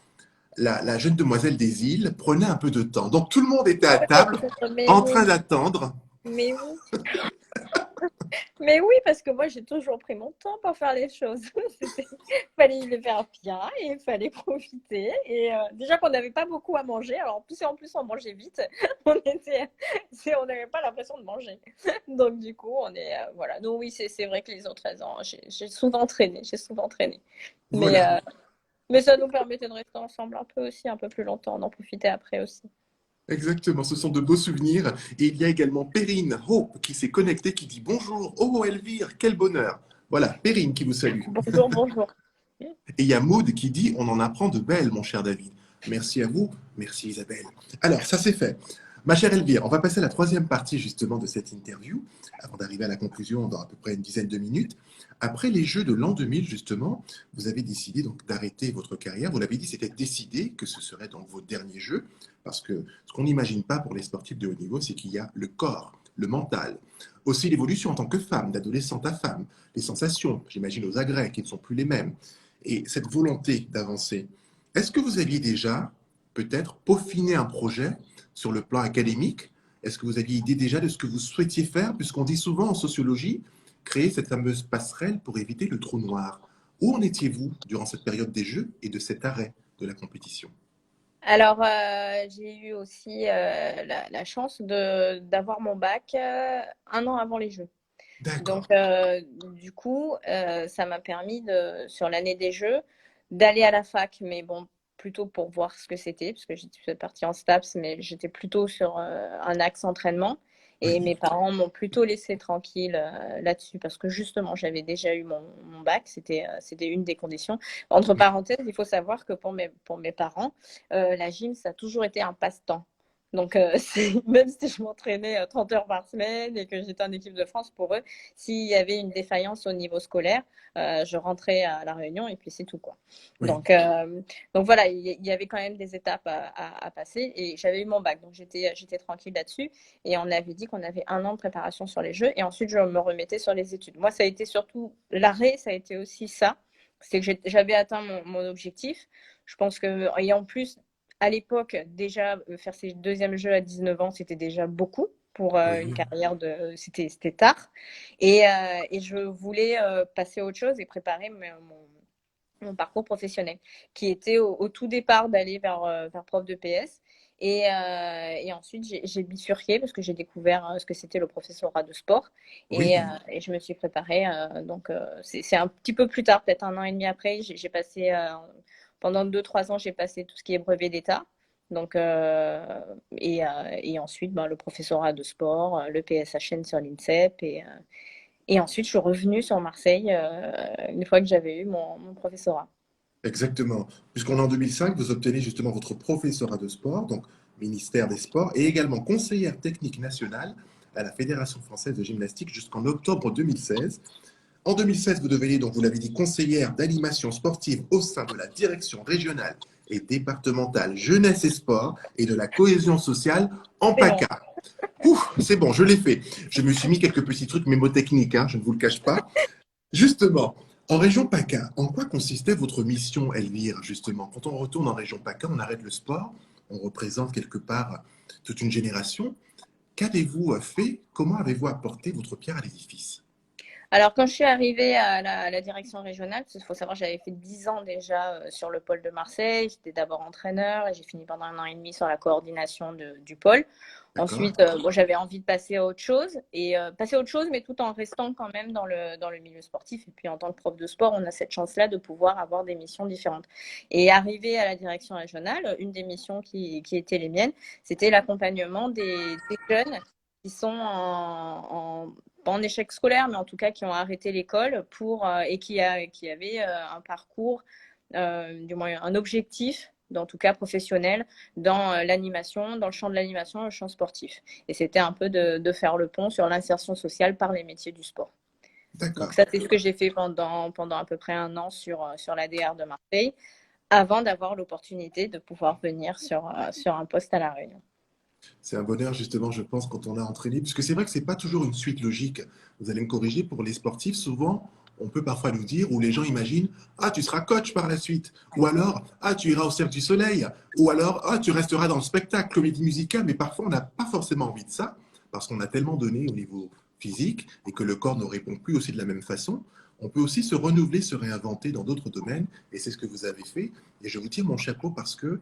la jeune demoiselle des îles prenait un peu de temps. Donc tout le monde était à table Mais en train oui, d'attendre. mais oui. Mais oui, parce que moi, j'ai toujours pris mon temps pour faire les choses. C'était, fallait le faire bien et il fallait profiter. Et déjà qu'on n'avait pas beaucoup à manger, alors en plus on mangeait vite, on n'avait pas l'impression de manger. Donc du coup, voilà. Donc oui, c'est vrai que les autres 13 ans, j'ai souvent traîné. Mais, Voilà. euh, mais ça nous permettait de rester ensemble un peu aussi, un peu plus longtemps, d'en profiter après aussi. Exactement, ce sont de beaux souvenirs. Et il y a également Perrine Hope qui s'est connectée, qui dit bonjour. Oh Elvire, quel bonheur. Voilà, Perrine qui vous salue. Bonjour, bonjour. Et il y a Maud qui dit on en apprend de belles, mon cher David. Merci à vous, merci Isabelle. Alors, ça c'est fait. Ma chère Elvire, on va passer à la troisième partie justement de cette interview, avant d'arriver à la conclusion dans à peu près une dizaine de minutes. Après les Jeux de l'an 2000, justement, vous avez décidé donc d'arrêter votre carrière. Vous l'avez dit, c'était décidé que ce serait donc vos derniers Jeux, parce que ce qu'on n'imagine pas pour les sportifs de haut niveau, c'est qu'il y a le corps, le mental, aussi l'évolution en tant que femme, d'adolescente à femme, les sensations, j'imagine aux agrès qui ne sont plus les mêmes, et cette volonté d'avancer. Est-ce que vous aviez déjà peut-être peaufiné un projet sur le plan académique? Est-ce que vous aviez idée déjà de ce que vous souhaitiez faire? Puisqu'on dit souvent en sociologie, créer cette fameuse passerelle pour éviter le trou noir. Où en étiez-vous durant cette période des Jeux et de cet arrêt de la compétition? Alors, j'ai eu aussi la chance d'avoir mon bac un an avant les Jeux. Donc, D'accord. du coup, ça m'a permis sur l'année des Jeux, d'aller à la fac, mais bon, plutôt pour voir ce que c'était, parce que j'étais partie en STAPS, mais j'étais plutôt sur un axe entraînement. Et Oui, mes parents m'ont plutôt laissé tranquille là-dessus, parce que justement, j'avais déjà eu mon bac, c'était une des conditions. Entre oui. parenthèses, il faut savoir que pour mes parents, la gym, ça a toujours été un passe-temps. Donc, même si je m'entraînais 30 heures par semaine et que j'étais en équipe de France, pour eux, s'il y avait une défaillance au niveau scolaire, je rentrais à La Réunion et puis c'est tout, quoi. Oui. Donc voilà, il y avait quand même des étapes à passer et j'avais eu mon bac, donc j'étais tranquille là-dessus. Et on avait dit qu'on avait un an de préparation sur les Jeux et ensuite je me remettais sur les études. Moi, ça a été surtout l'arrêt, ça a été aussi ça. C'est que j'avais atteint mon objectif. Je pense que, et en plus, à l'époque, déjà, faire ses deuxièmes Jeux à 19 ans, c'était déjà beaucoup pour une Oui. carrière de. C'était tard. Et je voulais passer à autre chose et préparer mon parcours professionnel, qui était au tout départ d'aller vers prof de PS. Et ensuite, j'ai bifurqué parce que j'ai découvert ce que c'était le professorat de sport. Oui. Et je me suis préparée. Donc, c'est un petit peu plus tard, peut-être un an et demi après, j'ai passé, pendant 2, 3 ans, j'ai passé tout ce qui est brevet d'État. Donc, et ensuite, ben, le professorat de sport, le PSHN sur l'INSEP. Et ensuite, je suis revenue sur Marseille une fois que j'avais eu mon professorat. Exactement. Puisqu'on est en 2005, vous obtenez justement votre professorat de sport, donc ministère des Sports, et également conseillère technique nationale à la Fédération française de gymnastique jusqu'en octobre 2016. En 2016, vous devenez, donc vous l'avez dit, conseillère d'animation sportive au sein de la direction régionale et départementale jeunesse et sport et de la cohésion sociale en C'est long. PACA. Ouh, c'est bon, je l'ai fait. Je me suis mis quelques petits trucs mémotechniques, hein, je ne vous le cache pas. Justement, en région PACA, en quoi consistait votre mission, Elvire, justement? Quand on retourne en région PACA, on arrête le sport, on représente quelque part toute une génération. Qu'avez-vous fait? Comment avez-vous apporté votre pierre à l'édifice? Alors, quand je suis arrivée à la direction régionale, parce qu'il faut savoir, j'avais fait 10 ans déjà sur le pôle de Marseille. J'étais d'abord entraîneur et j'ai fini pendant 1 an et demi sur la coordination du pôle. D'accord? Ensuite, bon, j'avais envie de passer à autre chose et passer à autre chose, mais tout en restant quand même dans le milieu sportif. Et puis, en tant que prof de sport, on a cette chance-là de pouvoir avoir des missions différentes. Et arrivé à la direction régionale, une des missions qui était les miennes, c'était l'accompagnement des jeunes qui sont pas en échec scolaire, mais en tout cas qui ont arrêté l'école et qui avaient un parcours, du moins un objectif, en tout cas professionnel, dans l'animation, dans le champ de l'animation, le champ sportif. Et c'était un peu de faire le pont sur l'insertion sociale par les métiers du sport. Donc D'accord. ça, c'est ce que j'ai fait pendant à peu près 1 an sur l'ADR de Marseille, avant d'avoir l'opportunité de pouvoir venir sur un poste à La Réunion. C'est un bonheur, justement, je pense, quand on a entraîné, puisque c'est vrai que c'est pas toujours une suite logique. Vous allez me corriger, pour les sportifs, souvent, on peut parfois nous dire, ou les gens imaginent, ah, tu seras coach par la suite, ou alors, ah, tu iras au Cercle du Soleil, ou alors, ah, tu resteras dans le spectacle, comédie musicale, mais parfois, on n'a pas forcément envie de ça, parce qu'on a tellement donné au niveau physique, et que le corps ne répond plus aussi de la même façon. On peut aussi se renouveler, se réinventer dans d'autres domaines, et c'est ce que vous avez fait. Et je vous tire mon chapeau parce que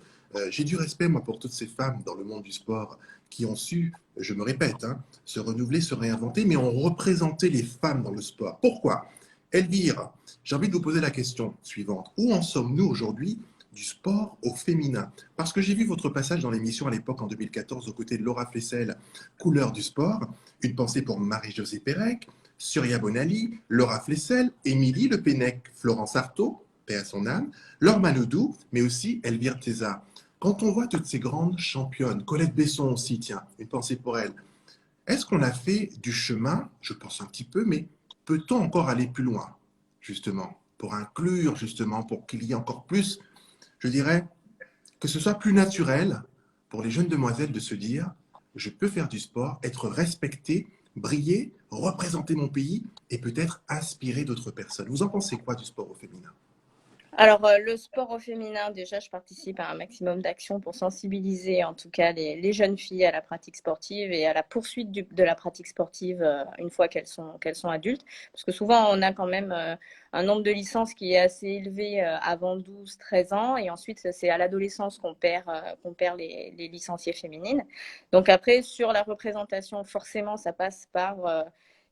j'ai du respect, moi, pour toutes ces femmes dans le monde du sport qui ont su, je me répète, hein, se renouveler, se réinventer, mais ont représenté les femmes dans le sport. Pourquoi? Elvire, j'ai envie de vous poser la question suivante. Où en sommes-nous aujourd'hui du sport au féminin? Parce que j'ai vu votre passage dans l'émission à l'époque en 2014 aux côtés de Laura Flessel, Couleur du sport. Une pensée pour Marie-Josée Pérec, Surya Bonali, Laura Flessel, Émilie Le Pennec, Florence Artaud, paix à son âme, Laure Manodou, mais aussi Elvire Thézat. Quand on voit toutes ces grandes championnes, Colette Besson aussi, tiens, une pensée pour elle, est-ce qu'on a fait du chemin? Je pense un petit peu, mais peut-on encore aller plus loin, justement, pour inclure, justement, pour qu'il y ait encore plus, je dirais, que ce soit plus naturel pour les jeunes demoiselles de se dire, je peux faire du sport, être respectée, briller, représenter mon pays et peut-être inspirer d'autres personnes. Vous en pensez quoi du sport au féminin? Alors, le sport au féminin, déjà, je participe à un maximum d'actions pour sensibiliser, en tout cas, les jeunes filles à la pratique sportive et à la poursuite de la pratique sportive une fois qu'elles sont adultes. Parce que souvent, on a quand même un nombre de licences qui est assez élevé avant 12, 13 ans. Et ensuite, c'est à l'adolescence qu'on perd les licenciées féminines. Donc après, sur la représentation, forcément, ça passe par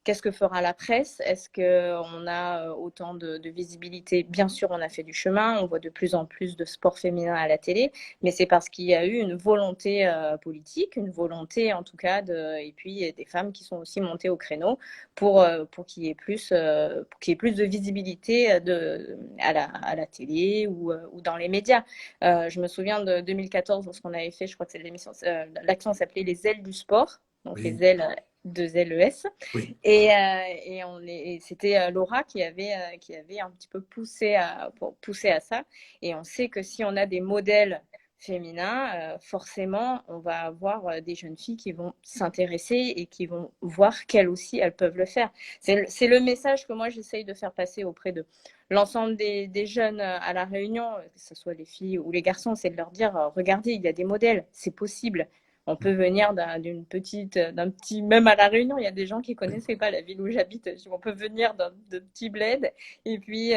qu'est-ce que fera la presse? Est-ce qu'on a autant de visibilité? Bien sûr, on a fait du chemin, on voit de plus en plus de sport féminin à la télé, mais c'est parce qu'il y a eu une volonté politique, une volonté en tout cas, et puis des femmes qui sont aussi montées au créneau pour qu'il y ait pour qu'il y ait plus de visibilité à la télé ou dans les médias. Je me souviens de 2014, lorsqu'on avait fait, je crois que c'est l'émission, l'action s'appelait Les ailes du sport, donc Oui, les ailes de LES. oui, Et c'était Laura qui avait un petit peu poussé à ça. Et on sait que si on a des modèles féminins, forcément, on va avoir des jeunes filles qui vont s'intéresser et qui vont voir qu'elles aussi, elles peuvent le faire. C'est le message que moi, j'essaye de faire passer auprès de l'ensemble des jeunes à La Réunion, que ce soit les filles ou les garçons, c'est de leur dire, regardez, il y a des modèles, c'est possible. On peut venir d'un petit, même à La Réunion, il y a des gens qui oui. connaissaient pas la ville où j'habite. On peut venir de petits bleds et puis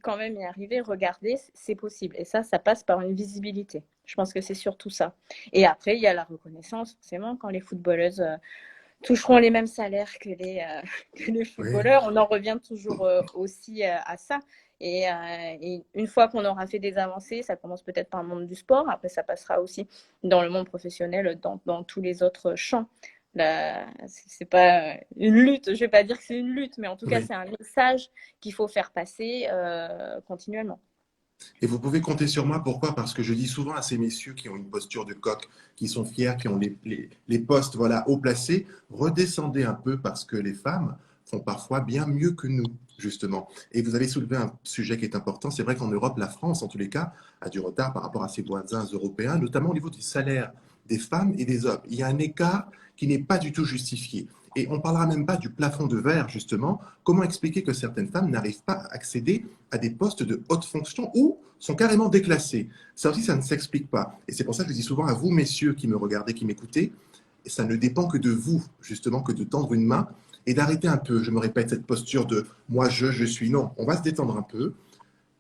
quand même y arriver, regarder, c'est possible. Et ça passe par une visibilité. Je pense que c'est surtout ça. Et après, il y a la reconnaissance, forcément, quand les footballeuses toucheront les mêmes salaires que les Oui. footballeurs. On en revient toujours aussi à ça. Et une fois qu'on aura fait des avancées, ça commence peut-être par le monde du sport, après ça passera aussi dans le monde professionnel, dans tous les autres champs. C'est pas une lutte, je vais pas dire que c'est une lutte, mais en tout cas Oui. c'est un message qu'il faut faire passer continuellement. Et vous pouvez compter sur moi, pourquoi? Parce que je dis souvent à ces messieurs qui ont une posture de coq, qui sont fiers, qui ont les postes voilà, haut placés, redescendez un peu parce que les femmes font parfois bien mieux que nous, justement. Et vous avez soulevé un sujet qui est important. C'est vrai qu'en Europe, la France, en tous les cas, a du retard par rapport à ses voisins européens, notamment au niveau du salaire des femmes et des hommes. Il y a un écart qui n'est pas du tout justifié. Et on ne parlera même pas du plafond de verre, justement. Comment expliquer que certaines femmes n'arrivent pas à accéder à des postes de haute fonction ou sont carrément déclassées? Ça aussi, ça ne s'explique pas. Et c'est pour ça que je dis souvent à vous, messieurs, qui me regardez, qui m'écoutez, ça ne dépend que de vous, justement, que de tendre une main et d'arrêter un peu. Je me répète cette posture de moi, je suis. Non, on va se détendre un peu.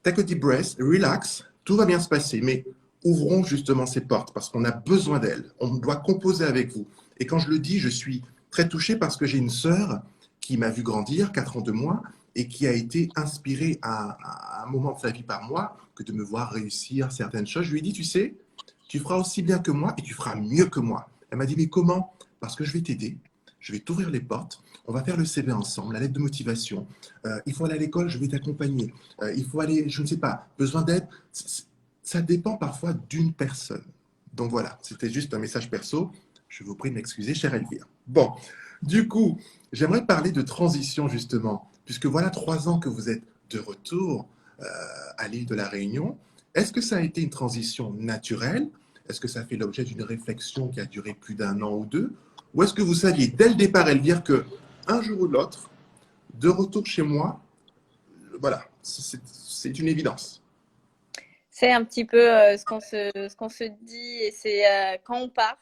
Take a deep breath, relax, tout va bien se passer. Mais ouvrons justement ces portes parce qu'on a besoin d'elles. On doit composer avec vous. Et quand je le dis, je suis très touché parce que j'ai une sœur qui m'a vu grandir, 4 ans de moi, et qui a été inspirée à un moment de sa vie par moi que de me voir réussir certaines choses. Je lui ai dit, tu sais, tu feras aussi bien que moi et tu feras mieux que moi. Elle m'a dit, mais comment? Parce que je vais t'aider, je vais t'ouvrir les portes, on va faire le CV ensemble, la lettre de motivation. Il faut aller à l'école, je vais t'accompagner. Il faut aller, je ne sais pas, besoin d'aide. Ça dépend parfois d'une personne. Donc voilà, c'était juste un message perso. Je vous prie de m'excuser, chère Elvire. Bon, du coup, j'aimerais parler de transition justement, puisque voilà 3 ans que vous êtes de retour à l'île de la Réunion. Est-ce que ça a été une transition naturelle? Est-ce que ça a fait l'objet d'une réflexion qui a duré plus d'un an ou deux? Ou est-ce que vous saviez dès le départ, Elvire, que un jour ou l'autre, de retour chez moi, voilà, c'est une évidence. C'est un petit peu ce qu'on se dit, et c'est quand on part,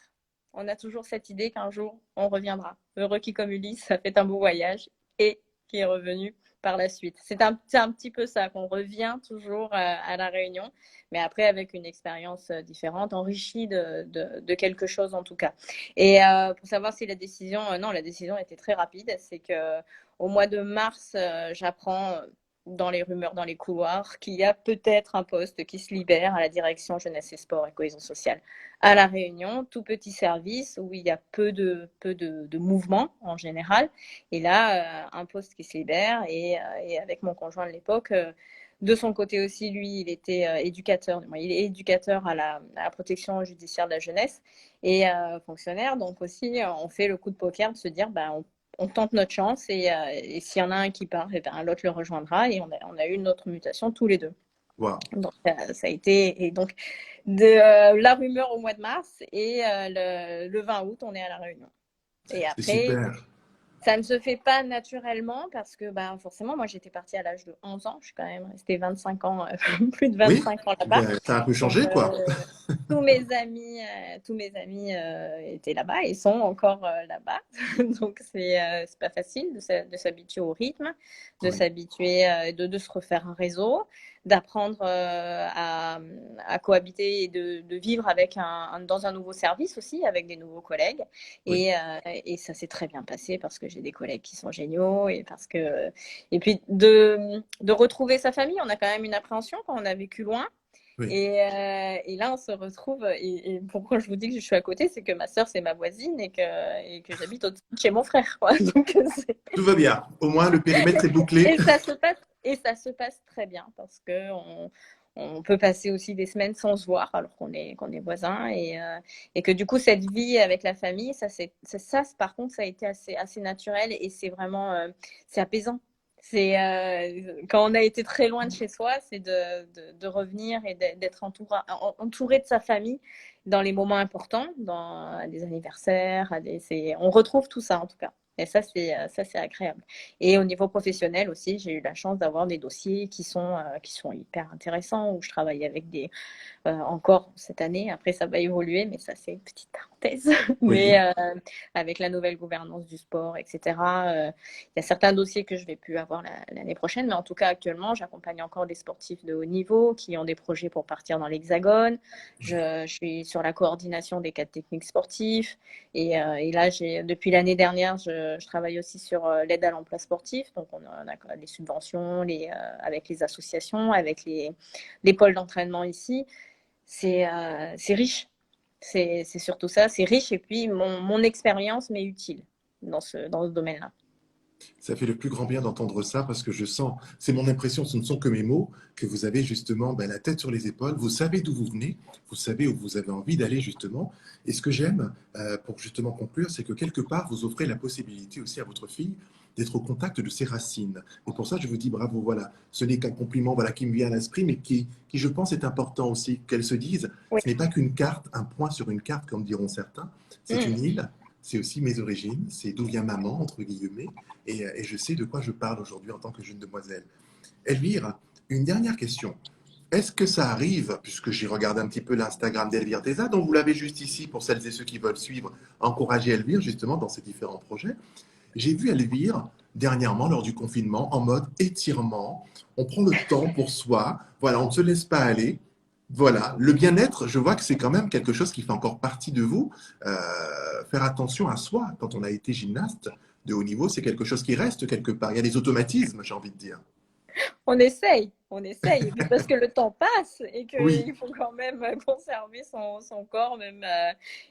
on a toujours cette idée qu'un jour on reviendra. Heureux qui comme Ulysse, ça fait un beau voyage et qui est revenu par la suite. C'est un petit peu ça, qu'on revient toujours à la Réunion, mais après avec une expérience différente, enrichie de quelque chose en tout cas. Et pour savoir si la décision, non, la décision était très rapide, c'est que au mois de mars, j'apprends dans les rumeurs, dans les couloirs, qu'il y a peut-être un poste qui se libère à la direction jeunesse et sport et cohésion sociale à La Réunion, tout petit service où il y a peu de mouvement en général. Et là, un poste qui se libère et avec mon conjoint de l'époque, de son côté aussi, lui, il était éducateur, il est éducateur à la protection judiciaire de la jeunesse et fonctionnaire. Donc aussi, on fait le coup de poker de se dire, on tente notre chance et s'il y en a un qui part, l'autre le rejoindra et on a eu notre mutation tous les deux. Wow. Donc ça a été et donc de la rumeur au mois de mars et le 20 août, on est à La Réunion. Et C'est après, super. ça ne se fait pas naturellement parce que forcément, moi j'étais partie à l'âge de 11 ans, je suis quand même restée 25 ans, plus de Oui, 25 ans là-bas. ben, ça a un peu Donc changé, quoi. tous mes amis étaient là-bas et sont encore là-bas. Donc c'est pas facile de s'habituer au rythme, de Oui, s'habituer, de se refaire un réseau, d'apprendre à cohabiter et de vivre dans un nouveau service aussi avec des nouveaux collègues. oui, Et ça s'est très bien passé parce que j'ai des collègues qui sont géniaux et puis de retrouver sa famille, on a quand même une appréhension quand on a vécu loin. oui. Et là, on se retrouve. Et pourquoi je vous dis que je suis à côté, c'est que ma sœur, c'est ma voisine et que j'habite au-dessus de chez mon frère, quoi. Donc, Tout va bien. Au moins, le périmètre est bouclé. et ça se passe très bien parce que on peut passer aussi des semaines sans se voir alors qu'on est voisins et que du coup, cette vie avec la famille, par contre, ça a été assez naturel et c'est vraiment c'est apaisant. C'est quand on a été très loin de chez soi, c'est de revenir et d'être entouré de sa famille dans les moments importants, à des anniversaires, on retrouve tout ça en tout cas. Et ça c'est agréable. Et au niveau professionnel aussi, j'ai eu la chance d'avoir des dossiers qui sont hyper intéressants où je travaille avec encore cette année. Après, ça va évoluer, mais ça, c'est une petite parenthèse. Mais Oui, avec la nouvelle gouvernance du sport, etc., il y a certains dossiers que je vais plus avoir l'année prochaine. Mais en tout cas, actuellement, j'accompagne encore des sportifs de haut niveau qui ont des projets pour partir dans l'Hexagone. Je suis sur la coordination des cadres techniques sportifs. Et là, depuis l'année dernière, je travaille aussi sur l'aide à l'emploi sportif. Donc, on a les subventions avec les associations, avec les pôles d'entraînement ici. C'est riche. C'est surtout ça, c'est riche et puis mon expérience m'est utile dans ce domaine-là. ça fait le plus grand bien d'entendre ça parce que je sens, c'est mon impression, ce ne sont que mes mots, que vous avez justement ben, la tête sur les épaules, vous savez d'où vous venez, vous savez où vous avez envie d'aller justement. Et ce que j'aime, pour justement conclure, c'est que quelque part, vous offrez la possibilité aussi à votre fille d'être au contact de ses racines. Et pour ça, je vous dis bravo, voilà. Ce n'est qu'un compliment voilà, qui me vient à l'esprit, mais qui, je pense, est important aussi qu'elle se dise, Oui. ce n'est pas qu'une carte, un point sur une carte, comme diront certains, c'est une île, c'est aussi mes origines, c'est d'où vient maman, entre guillemets, et je sais de quoi je parle aujourd'hui en tant que jeune demoiselle. Elvire, une dernière question. Est-ce que ça arrive, puisque j'ai regardé un petit peu l'Instagram d'Elvire Teza, donc vous l'avez juste ici pour celles et ceux qui veulent suivre, encourager Elvire justement dans ses différents projets. J'ai vu Elvire dernièrement lors du confinement en mode étirement. On prend le temps pour soi, voilà, on ne se laisse pas aller. Voilà, le bien-être, je vois que c'est quand même quelque chose qui fait encore partie de vous. Faire attention à soi quand on a été gymnaste de haut niveau, c'est quelque chose qui reste quelque part. Il y a des automatismes, j'ai envie de dire. On essaye, et puis parce que le temps passe et Oui, qu'il faut quand même conserver son corps même.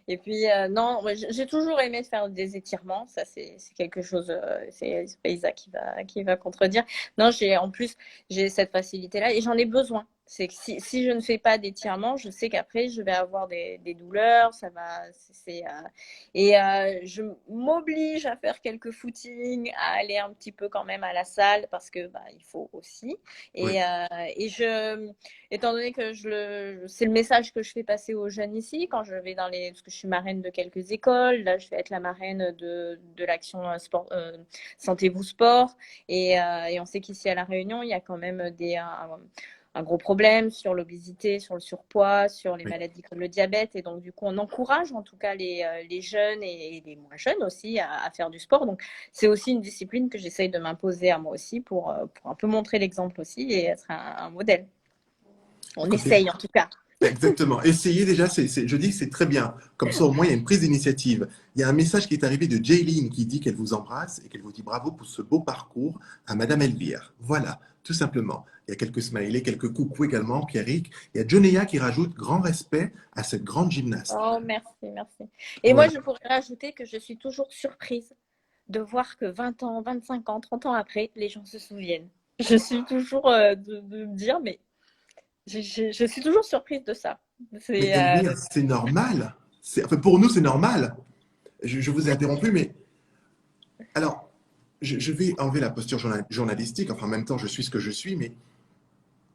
Et puis non, moi, j'ai toujours aimé faire des étirements, ça c'est quelque chose, c'est pas Isa qui va contredire. Non, en plus j'ai cette facilité-là et j'en ai besoin. C'est que si je ne fais pas d'étirements, je sais qu'après je vais avoir des douleurs, ça va, et je m'oblige à faire quelques footings, à aller un petit peu quand même à la salle parce que bah, il faut aussi. oui, Étant donné que c'est le message que je fais passer aux jeunes ici, quand je vais parce que je suis marraine de quelques écoles, là je vais être la marraine de l'action sport, Sentez-vous sport, et on sait qu'ici à La Réunion, il y a quand même un gros problème sur l'obésité, sur le surpoids, sur les oui. maladies comme le diabète. Et donc, du coup, on encourage en tout cas les jeunes et les moins jeunes aussi à faire du sport. Donc, c'est aussi une discipline que j'essaye de m'imposer à moi aussi pour un peu montrer l'exemple aussi et être un modèle. On Écoutez, essaye en tout cas. exactement. Essayez déjà, je dis que c'est très bien. Comme ça, au moins, il y a une prise d'initiative. Il y a un message qui est arrivé de Jaylene qui dit qu'elle vous embrasse et qu'elle vous dit bravo pour ce beau parcours à Madame Elvire. Voilà, tout simplement. Il y a quelques smileys, quelques coucou également, Pierrick. Il y a Jonéa qui rajoute grand respect à cette grande gymnaste. Oh, merci, merci. Et moi, Voilà. je pourrais rajouter que je suis toujours surprise de voir que 20 ans, 25 ans, 30 ans après, les gens se souviennent. Je suis toujours de me dire, mais je suis toujours surprise de ça. Mais C'est Elvire, c'est normal. Enfin, pour nous, c'est normal. Je vous ai interrompu, mais alors, je vais enlever la posture journalistique. Enfin, en même temps, je suis ce que je suis, mais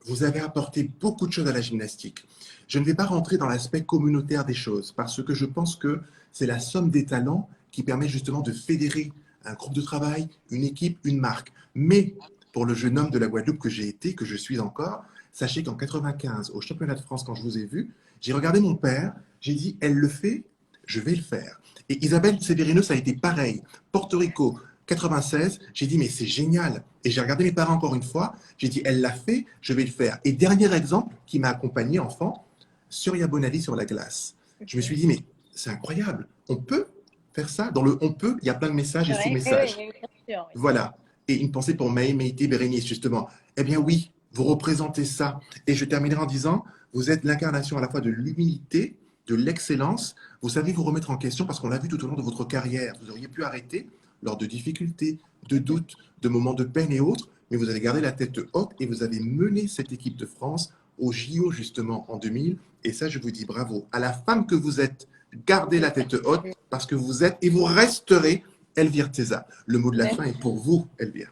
vous avez apporté beaucoup de choses à la gymnastique. Je ne vais pas rentrer dans l'aspect communautaire des choses parce que je pense que c'est la somme des talents qui permet justement de fédérer un groupe de travail, une équipe, une marque. Mais pour le jeune homme de la Guadeloupe que j'ai été, que je suis encore, sachez qu'en 95, au championnat de France, quand je vous ai vu, j'ai regardé mon père, j'ai dit, elle le fait, je vais le faire. Et Isabelle Severino, ça a été pareil. Porto Rico, 96, j'ai dit, mais c'est génial. Et j'ai regardé mes parents encore une fois, j'ai dit, elle l'a fait, je vais le faire. Et dernier exemple qui m'a accompagné enfant, Surya Bonali sur la glace. Je me suis dit, mais c'est incroyable, on peut faire ça. Dans le on peut, il y a plein de messages et vrai. Oui, oui, sous-messages. oui, bien sûr. Oui. Voilà. Et une pensée pour Maë, Méité, Bérénice, justement. Eh bien oui, vous représentez ça. Et je terminerai en disant, vous êtes l'incarnation à la fois de l'humilité, de l'excellence. Vous savez vous remettre en question parce qu'on l'a vu tout au long de votre carrière. Vous auriez pu arrêter lors de difficultés, de doutes, de moments de peine et autres, mais vous avez gardé la tête haute et vous avez mené cette équipe de France au JO justement en 2000. Et ça, je vous dis bravo. À la femme que vous êtes, gardez la tête haute parce que vous êtes et vous resterez Elvire Teza. Le mot de la fin est pour vous, Elvire.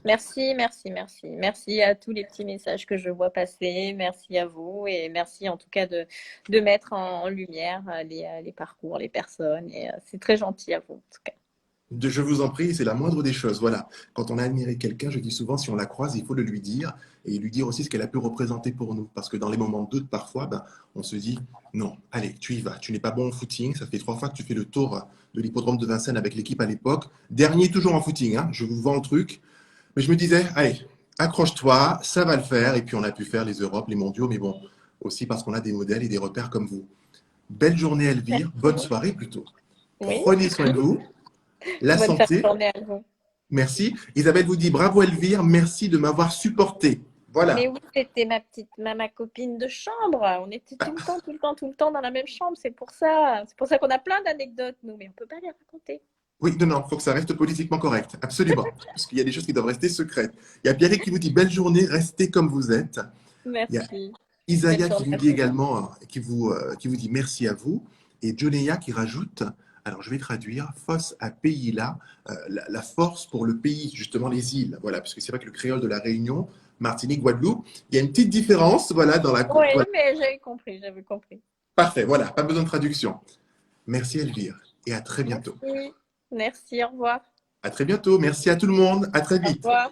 Merci, merci, merci. Merci à tous les petits messages que je vois passer. Merci à vous et merci en tout cas de mettre en lumière les parcours, les personnes. Et c'est très gentil à vous en tout cas. Je vous en prie, c'est la moindre des choses. Voilà. Quand on a admiré quelqu'un, je dis souvent, si on la croise, il faut le lui dire et lui dire aussi ce qu'elle a pu représenter pour nous. Parce que dans les moments de doute, parfois, ben, on se dit, non, allez, tu y vas. Tu n'es pas bon au footing. Ça fait 3 fois que tu fais le tour de l'hippodrome de Vincennes avec l'équipe à l'époque. Dernier toujours en footing, hein. Je vous vends le truc. Mais je me disais, allez, accroche-toi, ça va le faire. Et puis on a pu faire les Europes, les mondiaux, mais bon, aussi parce qu'on a des modèles et des repères comme vous. Belle journée, Elvire. Bonne Merci. soirée plutôt. Oui, Prenez soin de vous. La bonne fin de santé. journée à vous. Merci. Isabelle vous dit bravo Elvire, merci de m'avoir supporté. Mais Voilà. oui, c'était ma copine de chambre. On était tout le temps, tout le temps, tout le temps dans la même chambre. C'est pour ça. C'est pour ça qu'on a plein d'anecdotes, nous, mais on ne peut pas les raconter. Oui, non, non, il faut que ça reste politiquement correct. Absolument. Parce qu'il y a des choses qui doivent rester secrètes. Il y a Pierre qui vous dit belle journée, restez comme vous êtes. Il y a Merci. Belle Isaiah qui journée vous à dit vous. également, qui vous dit merci à vous. Et Jonéa qui rajoute Alors, je vais traduire Fos à pays là, la force pour le pays, justement les îles. Voilà, parce que c'est vrai que le créole de la Réunion, Martinique, Guadeloupe, il y a une petite différence, voilà, dans la. Oui, Voilà. mais j'avais compris, j'avais compris. Parfait, voilà, pas besoin de traduction. Merci Elvire et à très bientôt. Merci, merci, au revoir. À très bientôt. Merci à tout le monde. À très Au vite. revoir.